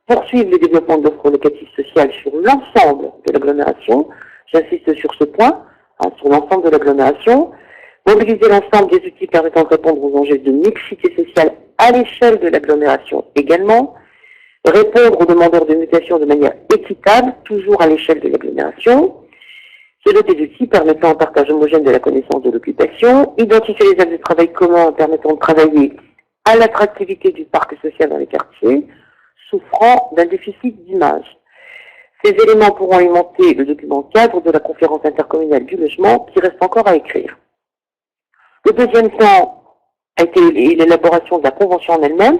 poursuivre le développement de l'offre locative sociale sur l'ensemble de l'agglomération, j'insiste sur ce point, sur l'ensemble de l'agglomération, mobiliser l'ensemble des outils permettant de répondre aux enjeux de mixité sociale à l'échelle de l'agglomération également, répondre aux demandeurs de mutation de manière équitable, toujours à l'échelle de l'agglomération, se doter d'outils permettant un partage homogène de la connaissance de l'occupation, identifier les axes de travail communs permettant de travailler à l'attractivité du parc social dans les quartiers, souffrant d'un déficit d'image. Ces éléments pourront alimenter le document cadre de la conférence intercommunale du logement qui reste encore à écrire. Le deuxième temps a été l'élaboration de la convention en elle-même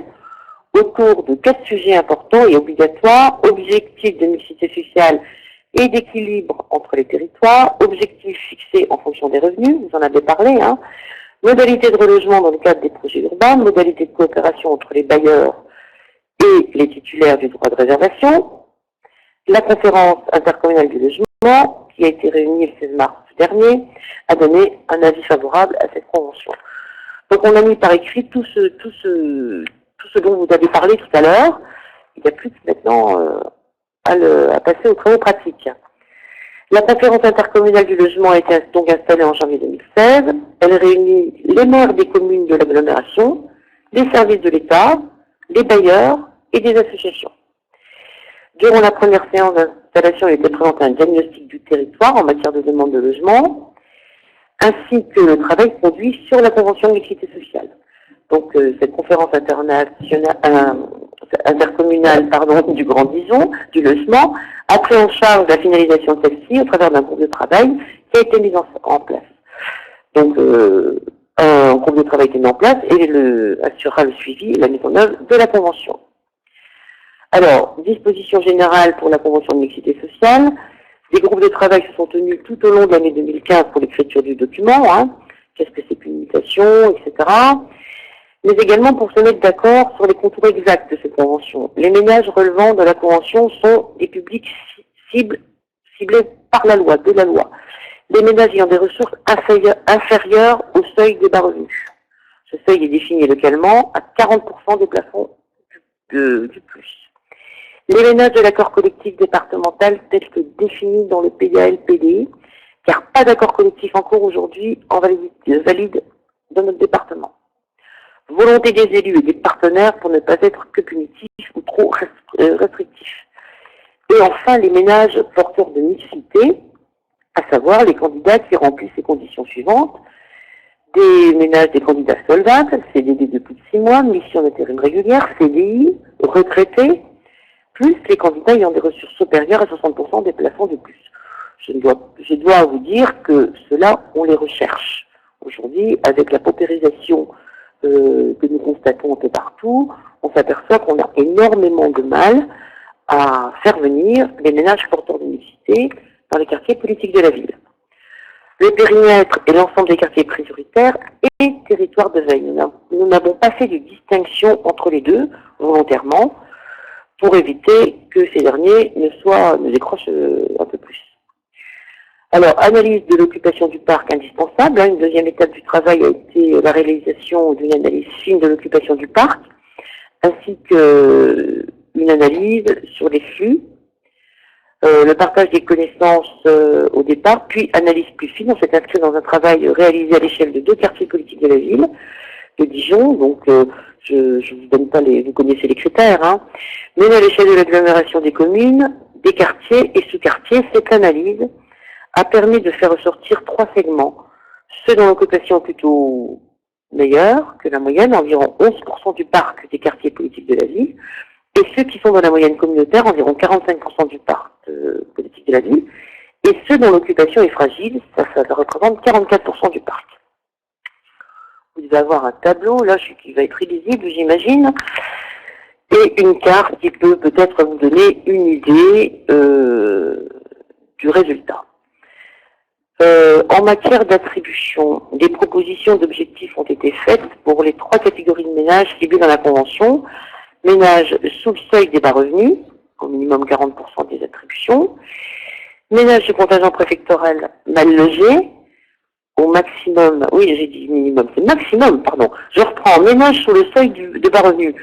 autour de 4 sujets importants et obligatoires: objectifs de mixité sociale et d'équilibre entre les territoires, objectifs fixés en fonction des revenus, vous en avez parlé, modalités de relogement dans le cadre des projets urbains, modalités de coopération entre les bailleurs et les titulaires du droit de réservation. La conférence intercommunale du logement, qui a été réunie le 16 mars dernier, a donné un avis favorable à cette convention. Donc on a mis par écrit tout ce dont vous avez parlé tout à l'heure. Il n'y a plus que maintenant à passer aux travaux pratiques. La conférence intercommunale du logement a été donc installée en janvier 2016. Elle réunit les maires des communes de l'agglomération, les services de l'État, les bailleurs et des associations. Durant la première séance d'installation, il était présenté un diagnostic du territoire en matière de demande de logement, ainsi que le travail conduit sur la convention de mixité sociale. Donc cette conférence intercommunale du Grand Dijon, du logement, a pris en charge la finalisation de celle-ci au travers d'un groupe de travail qui a été mis en place. Donc un groupe de travail a été mis en place et assurera le suivi et la mise en œuvre de la convention. Alors, disposition générale pour la convention de mixité sociale. Des groupes de travail se sont tenus tout au long de l'année 2015 pour l'écriture du document. Qu'est-ce que c'est qu'une mutation, etc. Mais également pour se mettre d'accord sur les contours exacts de cette convention. Les ménages relevant de la convention sont des publics ciblés par la loi, de la loi. Les ménages ayant des ressources inférieures au seuil des bas revenus. Ce seuil est défini localement à 40% des plafonds du plus. Les ménages de l'accord collectif départemental tels que définis dans le PDA-LPD, car pas d'accord collectif en cours aujourd'hui en valide dans notre département. Volonté des élus et des partenaires pour ne pas être que punitifs ou trop restrictifs. Et enfin, les ménages porteurs de mixité, à savoir les candidats qui remplissent les conditions suivantes: des ménages des candidats solvables, CDD de plus de 6 mois, mission d'intérim régulière, CDI, retraités, plus les candidats ayant des ressources supérieures à 60% des plafonds de plus. Je dois vous dire que ceux-là, on les recherche. Aujourd'hui, avec la paupérisation que nous constatons un peu partout, on s'aperçoit qu'on a énormément de mal à faire venir les ménages porteurs de mixité dans les quartiers politiques de la ville. Le périmètre et l'ensemble des quartiers prioritaires et territoires de veille. Nous n'avons pas fait de distinction entre les deux, volontairement, pour éviter que ces derniers ne décrochent un peu plus. Alors, analyse de l'occupation du parc indispensable. Une deuxième étape du travail a été la réalisation d'une analyse fine de l'occupation du parc, ainsi qu'une analyse sur les flux, le partage des connaissances au départ, puis analyse plus fine. On s'est inscrit dans un travail réalisé à l'échelle de 2 quartiers politiques de la ville, de Dijon. Donc, je vous donne pas vous connaissez les critères, mais à l'échelle de l'agglomération des communes, des quartiers et sous-quartiers. Cette analyse a permis de faire ressortir 3 segments. Ceux dont l'occupation est plutôt meilleure que la moyenne, environ 11% du parc des quartiers politiques de la ville, et ceux qui sont dans la moyenne communautaire, environ 45% du parc politique de la ville, et ceux dont l'occupation est fragile, ça représente 44% du parc. Vous devez avoir un tableau, là, qui va être illisible, j'imagine, et une carte qui peut peut-être vous donner une idée du résultat. En matière d'attribution, des propositions d'objectifs ont été faites pour les 3 catégories de ménages ciblées dans la Convention. Ménages sous le seuil des bas revenus, au minimum 40% des attributions. Ménages du contingent préfectoral mal logés, au maximum, oui j'ai dit minimum, c'est maximum, pardon. Je reprends, ménages sous le seuil de bas revenus,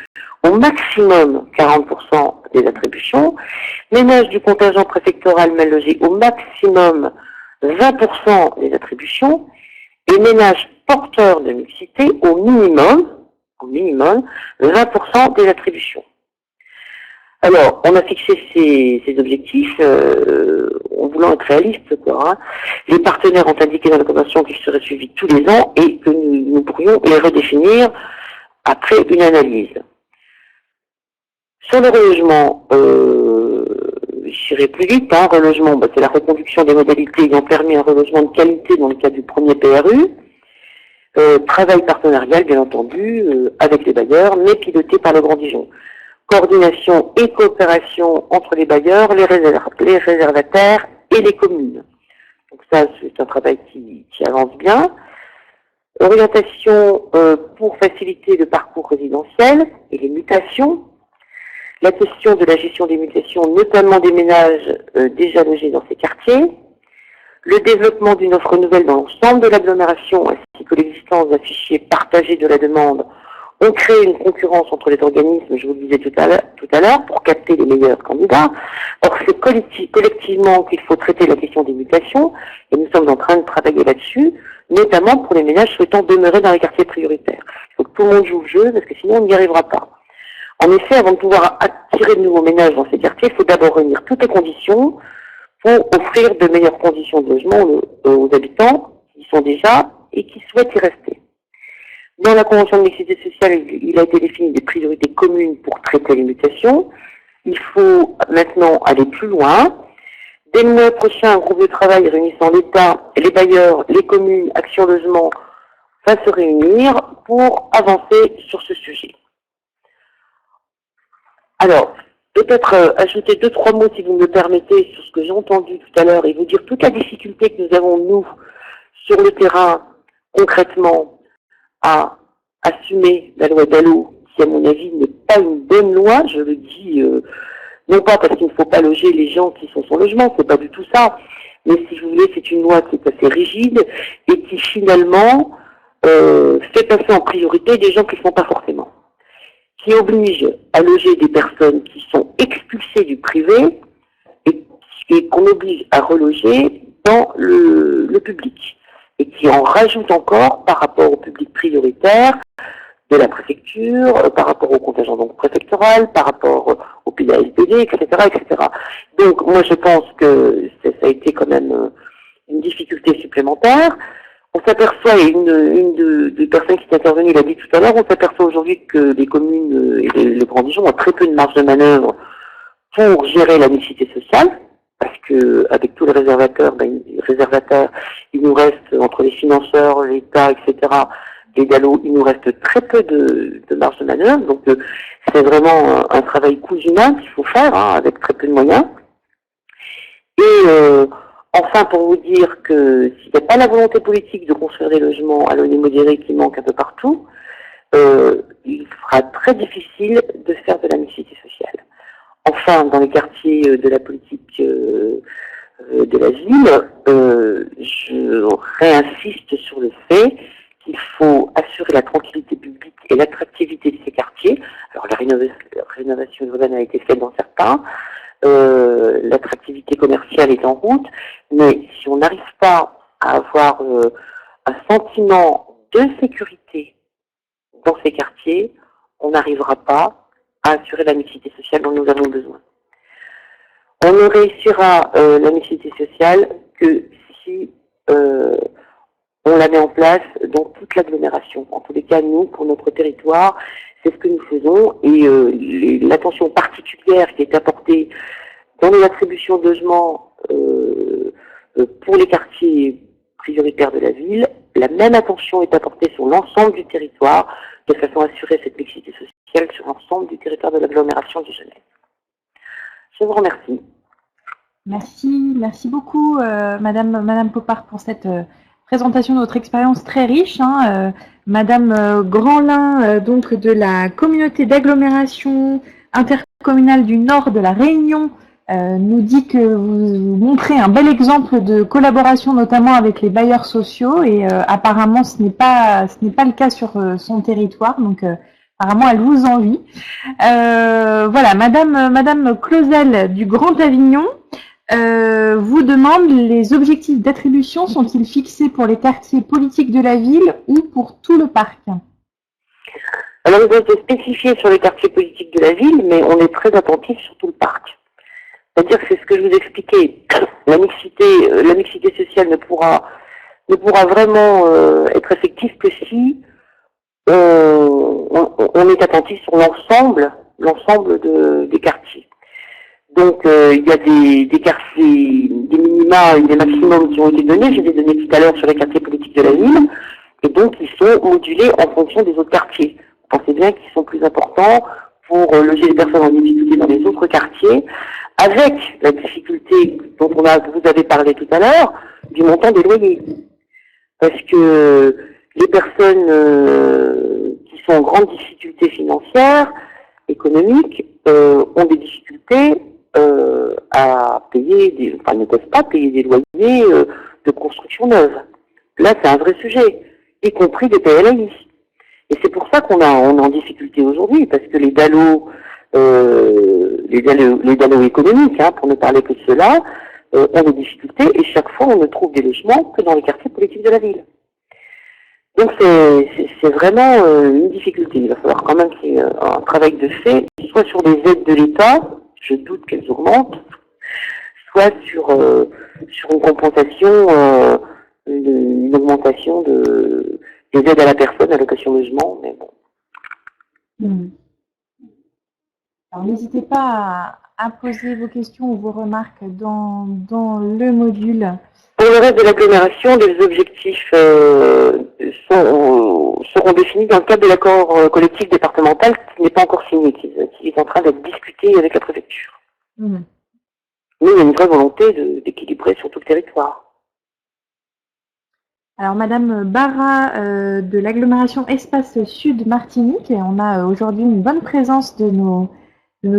au maximum 40% des attributions. Ménages du contingent préfectoral mal logés, au maximum 20% des attributions, et ménages porteurs de mixité au minimum 20% des attributions. Alors, on a fixé ces objectifs en voulant être réaliste, quoi. Hein. Les partenaires ont indiqué dans la convention qu'ils seraient suivis tous les ans et que nous pourrions les redéfinir après une analyse. Sur le relogement, j'irai plus vite. Hein. Relogement, c'est la reconduction des modalités ayant permis un relogement de qualité dans le cadre du premier PRU. Travail partenarial, bien entendu, avec les bailleurs, mais piloté par le Grand Dijon. Coordination et coopération entre les bailleurs, les réservataires et les communes. Donc ça, c'est un travail qui avance bien. Orientation pour faciliter le parcours résidentiel et les mutations. La question de la gestion des mutations, notamment des ménages déjà logés dans ces quartiers. Le développement d'une offre nouvelle dans l'ensemble de l'agglomération, ainsi que l'existence d'un fichier partagé de la demande, ont créé une concurrence entre les organismes, je vous le disais tout à l'heure, pour capter les meilleurs candidats. Or, c'est collectivement qu'il faut traiter la question des mutations, et nous sommes en train de travailler là-dessus, notamment pour les ménages souhaitant demeurer dans les quartiers prioritaires. Il faut que tout le monde joue le jeu, parce que sinon on n'y arrivera pas. En effet, avant de pouvoir attirer de nouveaux ménages dans ces quartiers, il faut d'abord réunir toutes les conditions pour offrir de meilleures conditions de logement aux habitants qui y sont déjà et qui souhaitent y rester. Dans la Convention de mixité sociale, il a été défini des priorités communes pour traiter les mutations. Il faut maintenant aller plus loin. Dès le mois prochain, un groupe de travail réunissant l'État, les bailleurs, les communes, Action Logement va se réunir pour avancer sur ce sujet. Alors, peut-être ajouter 2-3 mots, si vous me le permettez, sur ce que j'ai entendu tout à l'heure et vous dire toute la difficulté que nous avons, nous, sur le terrain, concrètement, à assumer la loi DALO, qui, à mon avis, n'est pas une bonne loi. Je le dis, non pas parce qu'il ne faut pas loger les gens qui sont sans logement, c'est pas du tout ça, mais si vous voulez, c'est une loi qui est assez rigide et qui, finalement, fait passer en priorité des gens qui ne sont pas forcément. Qui oblige à loger des personnes qui sont expulsées du privé et qu'on oblige à reloger dans le public. Et qui en rajoute encore par rapport au public prioritaire de la préfecture, par rapport au contingent donc préfectoral, par rapport au PASPD, etc., etc. Donc moi je pense que ça a été quand même une difficulté supplémentaire. On s'aperçoit, et une des personnes qui est intervenue l'a dit tout à l'heure, on s'aperçoit aujourd'hui que les communes et le Grand Dijon ont très peu de marge de manœuvre pour gérer la mixité sociale, parce que avec tous les réservateurs, il nous reste, entre les financeurs, l'État, etc., les DALO, il nous reste très peu de marge de manœuvre, donc c'est vraiment un travail cousinat qu'il faut faire, hein, avec très peu de moyens. Et enfin, pour vous dire que s'il n'y a pas la volonté politique de construire des logements à loyer modéré qui manquent un peu partout, il sera très difficile de faire de la mixité sociale. Enfin, dans les quartiers de la politique de la ville, je réinsiste sur le fait qu'il faut assurer la tranquillité publique et l'attractivité de ces quartiers. Alors la rénovation urbaine a été faite dans certains, l'attractivité commerciale est en route, mais si on n'arrive pas à avoir un sentiment de sécurité dans ces quartiers, on n'arrivera pas à assurer la mixité sociale dont nous avons besoin. On ne réussira la mixité sociale que si on la met en place dans toute l'agglomération. En tous les cas, nous, pour notre territoire, c'est ce que nous faisons. Et l'attention particulière qui est apportée dans les attributions de logements pour les quartiers prioritaires de la ville, la même attention est apportée sur l'ensemble du territoire, de façon à assurer cette mixité sociale sur l'ensemble du territoire de l'agglomération de Genève. Je vous remercie. Merci beaucoup, Madame Popard, pour cette présentation de votre expérience très riche. Madame Grandlin, donc de la communauté d'agglomération intercommunale du Nord de la Réunion, nous dit que vous montrez un bel exemple de collaboration, notamment avec les bailleurs sociaux, et apparemment ce n'est pas le cas sur son territoire, donc apparemment elle vous envie. Voilà, Madame Clausel du Grand Avignon vous demande: les objectifs d'attribution sont-ils fixés pour les quartiers politiques de la ville ou pour tout le parc? Alors, ils ont été spécifiés sur les quartiers politiques de la ville, mais on est très attentif sur tout le parc. C'est-à-dire que c'est ce que je vous expliquais. La mixité sociale ne pourra vraiment être effective que si on est attentif sur l'ensemble des quartiers. Donc il y a des quartiers, des minima et des maximums qui ont été donnés, je les ai donnés tout à l'heure sur les quartiers politiques de la ville, et donc ils sont modulés en fonction des autres quartiers. Vous pensez bien qu'ils sont plus importants pour loger les personnes en difficulté dans les autres quartiers, avec la difficulté dont vous avez parlé tout à l'heure, du montant des loyers. Parce que les personnes qui sont en grande difficulté financière, économique, ont des difficultés à payer, ne peuvent pas payer des loyers de construction neuve. Là, c'est un vrai sujet, y compris des PLAI. Et c'est pour ça qu'on est en difficulté aujourd'hui, parce que les DALO économiques, pour ne parler que de cela, ont des difficultés, et chaque fois on ne trouve des logements que dans les quartiers politiques de la ville. Donc c'est vraiment une difficulté. Il va falloir quand même qu'il y ait un travail de fait, soit sur les aides de l'État, je doute qu'elles augmentent, soit sur une compensation, une augmentation des aides à la personne, à location logement, mais bon. Alors n'hésitez pas à poser vos questions ou vos remarques dans le module. Pour le reste de l'agglomération, les objectifs seront définis dans le cadre de l'accord collectif départemental qui n'est pas encore signé, qui est en train d'être discuté avec la préfecture. Mais il y a une vraie volonté d'équilibrer sur tout le territoire. Alors Madame Barra de l'agglomération Espace Sud Martinique, et on a aujourd'hui une bonne présence de nos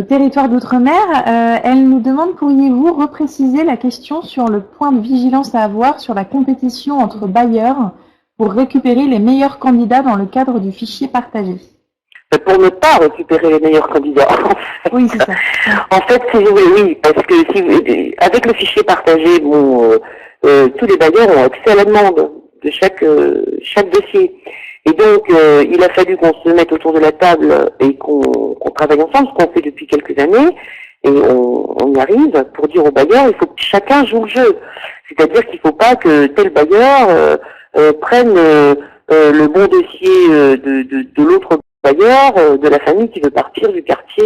territoires d'outre-mer, elle nous demande: pourriez-vous repréciser la question sur le point de vigilance à avoir sur la compétition entre bailleurs pour récupérer les meilleurs candidats dans le cadre du fichier partagé? Pour ne pas récupérer les meilleurs candidats. Oui, c'est ça. En fait, si vous voulez, oui, parce que avec le fichier partagé, tous les bailleurs ont accès à la demande de chaque dossier. Et donc, il a fallu qu'on se mette autour de la table et qu'on travaille ensemble, ce qu'on fait depuis quelques années, et on y arrive pour dire aux bailleurs: il faut que chacun joue le jeu. C'est-à-dire qu'il ne faut pas que tel bailleur prenne le bon dossier de l'autre bailleur, de la famille qui veut partir du quartier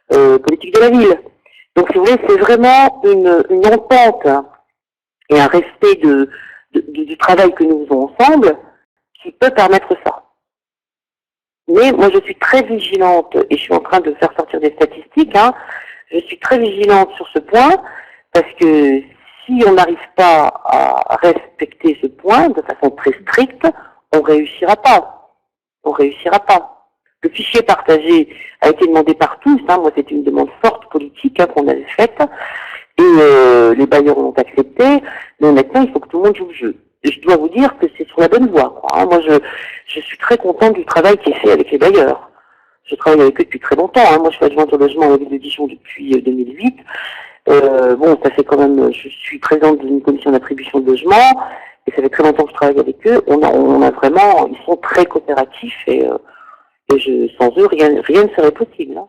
politique de la ville. Donc, si vous voulez, c'est vraiment une entente et un respect du travail que nous faisons ensemble qui peut permettre ça. Mais moi, je suis très vigilante, et je suis en train de faire sortir des statistiques, je suis très vigilante sur ce point, parce que si on n'arrive pas à respecter ce point de façon très stricte, on réussira pas. On réussira pas. Le fichier partagé a été demandé par tous, moi c'était une demande forte politique qu'on avait faite, et les bailleurs l'ont accepté, mais maintenant il faut que tout le monde joue le jeu. Je dois vous dire que c'est sur la bonne voie, quoi. Moi, je suis très contente du travail qui est fait avec les bailleurs. Je travaille avec eux depuis très longtemps. Moi, je suis adjointe au logement à la ville de Dijon depuis 2008. Ça fait quand même... Je suis présente dans une commission d'attribution de logement, et ça fait très longtemps que je travaille avec eux. On a vraiment... Ils sont très coopératifs, et sans eux, rien ne serait possible.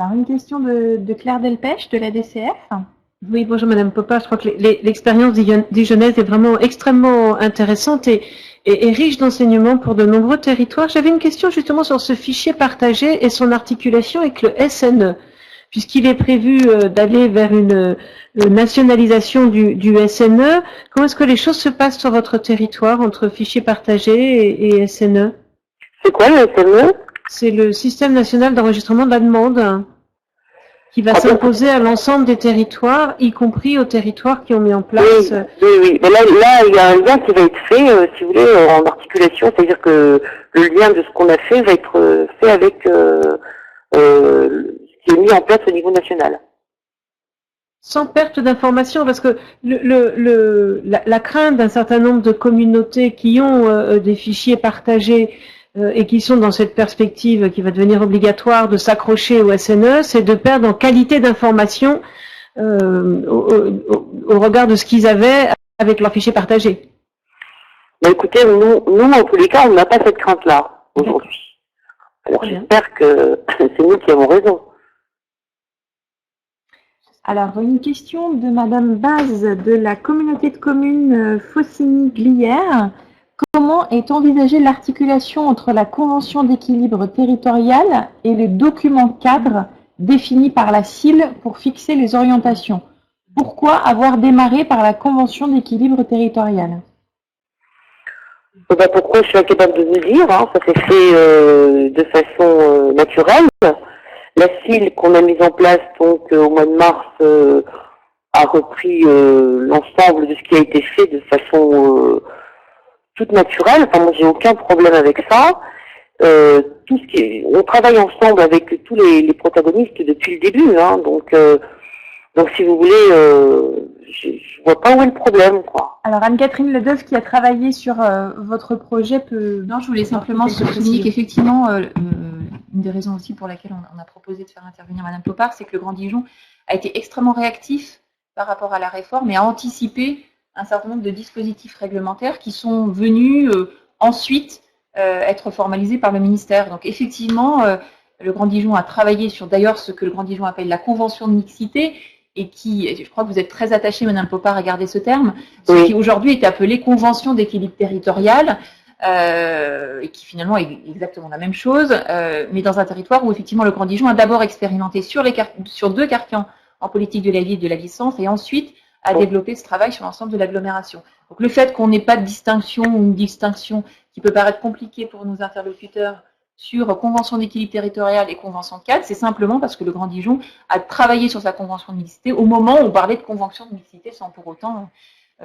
Alors, une question de Claire Delpech, de la DCF. Oui, bonjour Madame Popard. Je crois que l'expérience dijonnaise est vraiment extrêmement intéressante et riche d'enseignements pour de nombreux territoires. J'avais une question justement sur ce fichier partagé et son articulation avec le SNE, puisqu'il est prévu d'aller vers une nationalisation du SNE. Comment est-ce que les choses se passent sur votre territoire entre fichier partagé et SNE? C'est quoi le SNE? C'est le système national d'enregistrement de la demande qui va Ah bon? s'imposer à l'ensemble des territoires, y compris aux territoires qui ont mis en place. Oui. Mais là, il y a un lien qui va être fait, si vous voulez, en articulation. C'est-à-dire que le lien de ce qu'on a fait va être fait avec ce qui est mis en place au niveau national. Sans perte d'information, parce que la crainte d'un certain nombre de communautés qui ont des fichiers partagés et qui sont dans cette perspective qui va devenir obligatoire de s'accrocher au SNE, c'est de perdre en qualité d'information au regard de ce qu'ils avaient avec leur fichier partagé. Mais écoutez, nous, en tous les cas, on n'a pas cette crainte-là aujourd'hui. Alors j'espère que c'est nous qui avons raison. Alors, une question de Madame Baz de la communauté de communes Faucigny-Glières. Comment est envisagée l'articulation entre la convention d'équilibre territorial et le document cadre défini par la CIL pour fixer les orientations? Pourquoi avoir démarré par la convention d'équilibre territorial? Pourquoi je suis incapable de vous le dire, hein, ça s'est fait de façon naturelle. La CIL qu'on a mise en place donc au mois de mars a repris l'ensemble de ce qui a été fait de façon toute naturelle. Enfin, moi j'ai aucun problème avec ça. On travaille ensemble avec tous les protagonistes depuis le début, hein, donc si vous voulez, je vois pas où est le problème, quoi. Alors Anne-Catherine Ledeuf qui a travaillé sur votre projet peut... Non, je voulais simplement souligner qu'effectivement, une des raisons aussi pour laquelle on a proposé de faire intervenir Madame Popard, c'est que le Grand Dijon a été extrêmement réactif par rapport à la réforme et a anticipé un certain nombre de dispositifs réglementaires qui sont venus ensuite être formalisés par le ministère. Donc effectivement, le Grand Dijon a travaillé sur d'ailleurs ce que le Grand Dijon appelle la convention de mixité, et qui, je crois que vous êtes très attachée, Madame Popard, à garder ce terme, ce qui aujourd'hui est appelé convention d'équilibre territorial, et qui finalement est exactement la même chose, mais dans un territoire où effectivement le Grand Dijon a d'abord expérimenté sur 2 quartiers en politique de la ville et de la licence, et ensuite a développé ce travail sur l'ensemble de l'agglomération. Donc le fait qu'on n'ait pas de distinction ou une distinction qui peut paraître compliquée pour nos interlocuteurs sur convention d'équilibre territorial et convention de cadre, c'est simplement parce que le Grand Dijon a travaillé sur sa convention de mixité au moment où on parlait de convention de mixité sans pour autant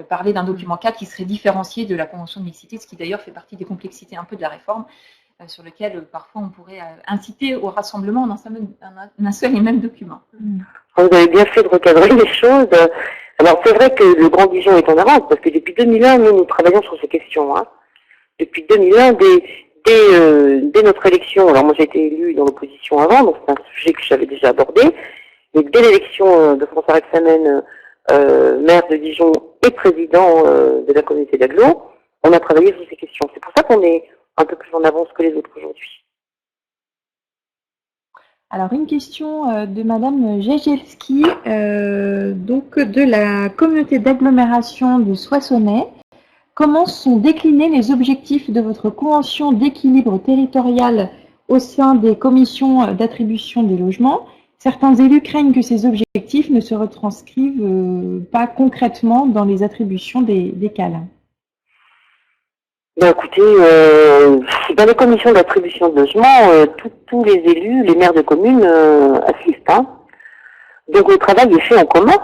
parler d'un document cadre qui serait différencié de la convention de mixité, ce qui d'ailleurs fait partie des complexités un peu de la réforme, sur lequel parfois on pourrait inciter au rassemblement dans un seul et même document. Vous avez bien fait de recadrer les choses. Alors c'est vrai que le Grand Dijon est en avance, parce que depuis 2001, nous travaillons sur ces questions. Hein. Depuis 2001, dès notre élection, alors moi j'ai été élue dans l'opposition avant, donc c'est un sujet que j'avais déjà abordé, mais dès l'élection de François Rebsamen, maire de Dijon et président de la communauté d'agglo, on a travaillé sur ces questions. C'est pour ça qu'on est un peu plus en avance que les autres aujourd'hui. Alors une question de Madame Jejelski, donc de la communauté d'agglomération de Soissonnais. Comment sont déclinés les objectifs de votre convention d'équilibre territorial au sein des commissions d'attribution des logements? Certains élus craignent que ces objectifs ne se retranscrivent pas concrètement dans les attributions des CAL. Ben écoutez, dans les commissions d'attribution de logement, tous les élus, les maires de communes assistent. Hein. Donc le travail est fait en commun.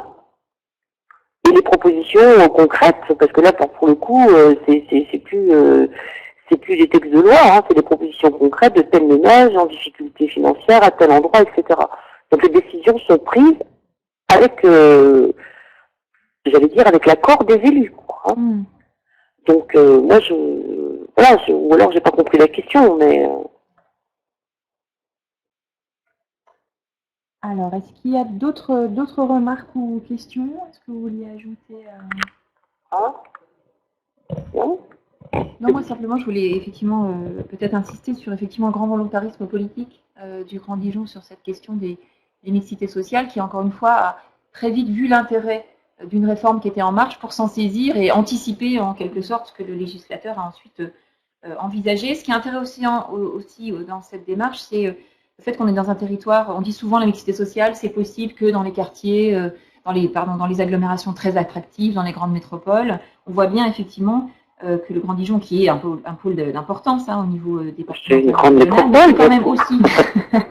Et les propositions concrètes, parce que là, pour le coup, c'est plus des textes de loi, hein, c'est des propositions concrètes de tel ménage en difficulté financière à tel endroit, etc. Donc les décisions sont prises avec, j'allais dire, avec l'accord des élus. Quoi, hein. Donc moi, ou alors j'ai pas compris la question, mais... Alors, est-ce qu'il y a d'autres remarques ou questions? Est-ce que vous vouliez ajouter Non, moi simplement je voulais effectivement peut-être insister sur effectivement un grand volontarisme politique du Grand Dijon sur cette question des et mixité sociale qui, encore une fois, a très vite vu l'intérêt d'une réforme qui était en marche pour s'en saisir et anticiper en quelque sorte ce que le législateur a ensuite envisagé. Ce qui est intéressant aussi dans cette démarche, c'est le fait qu'on est dans un territoire, on dit souvent la mixité sociale, c'est possible que dans les quartiers, dans les agglomérations très attractives, dans les grandes métropoles. On voit bien effectivement que le Grand Dijon, qui est un pôle d'importance au niveau des C'est une grande métropole. mais quand même aussi,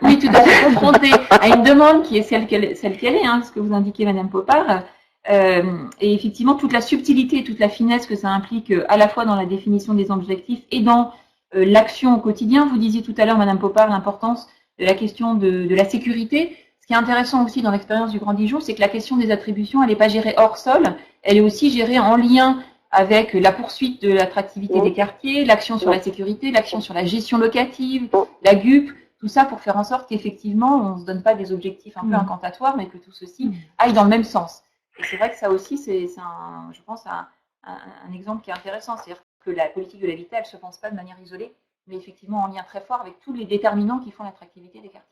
oui, tout à fait confronté à une demande qui est celle qu'elle est, ce que vous indiquez, Madame Popard. Et effectivement, toute la subtilité, toute la finesse que ça implique à la fois dans la définition des objectifs et dans l'action au quotidien. Vous disiez tout à l'heure, Madame Popard, l'importance de la question de la sécurité. Ce qui est intéressant aussi dans l'expérience du Grand Dijon, c'est que la question des attributions, elle n'est pas gérée hors sol, elle est aussi gérée en lien avec la poursuite de l'attractivité des quartiers, l'action sur la sécurité, l'action sur la gestion locative, la GUP, tout ça pour faire en sorte qu'effectivement, on ne se donne pas des objectifs un peu incantatoires, mais que tout ceci aille dans le même sens. Et c'est vrai que ça aussi, c'est je pense, un exemple qui est intéressant. C'est-à-dire que la politique de l'habitat, elle ne se pense pas de manière isolée, mais effectivement en lien très fort avec tous les déterminants qui font l'attractivité des quartiers.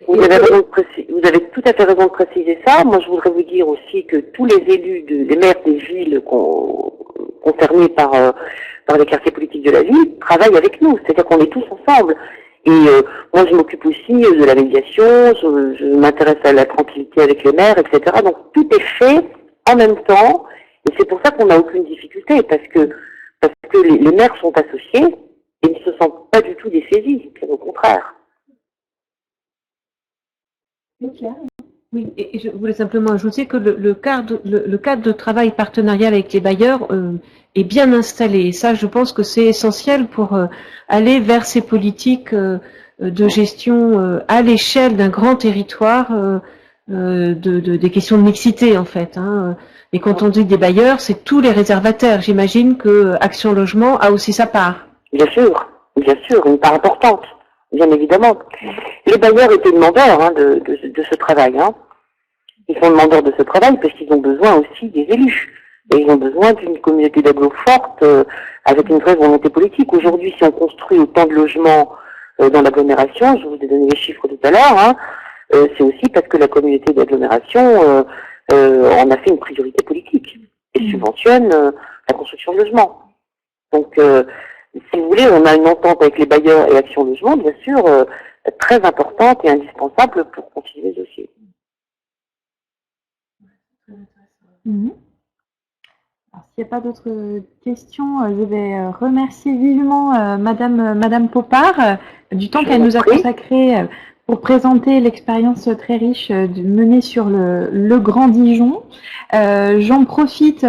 Vous avez tout à fait raison de préciser ça. Moi, je voudrais vous dire aussi que tous les élus, les maires des villes concernés par les quartiers politiques de la ville travaillent avec nous. C'est-à-dire qu'on est tous ensemble. Et moi, je m'occupe aussi de la médiation, je m'intéresse à la tranquillité avec les maires, etc. Donc, tout est fait en même temps. Et c'est pour ça qu'on n'a aucune difficulté, parce que les maires sont associés et ne se sentent pas du tout dessaisis, bien au contraire. Oui, et je voulais simplement ajouter que le cadre de travail partenarial avec les bailleurs est bien installé. Et ça, je pense que c'est essentiel pour aller vers ces politiques de gestion à l'échelle d'un grand territoire des questions de mixité, en fait. Et quand on dit des bailleurs, c'est tous les réservataires. J'imagine que Action Logement a aussi sa part. Bien sûr, une part importante. Bien évidemment. Les bailleurs étaient demandeurs de ce travail. Ils sont demandeurs de ce travail parce qu'ils ont besoin aussi des élus. Et ils ont besoin d'une communauté d'agglo forte avec une vraie volonté politique. Aujourd'hui, si on construit autant de logements dans l'agglomération, je vous ai donné les chiffres tout à l'heure, c'est aussi parce que la communauté d'agglomération en a fait une priorité politique et subventionne la construction de logements. Donc, si vous voulez, on a une entente avec les bailleurs et Action Logement, bien sûr, très importante et indispensable pour continuer le dossier. Alors, s'il n'y a pas d'autres questions, je vais remercier vivement Madame Popard du temps qu'elle nous a consacré pour présenter l'expérience très riche menée sur le Grand Dijon. J'en profite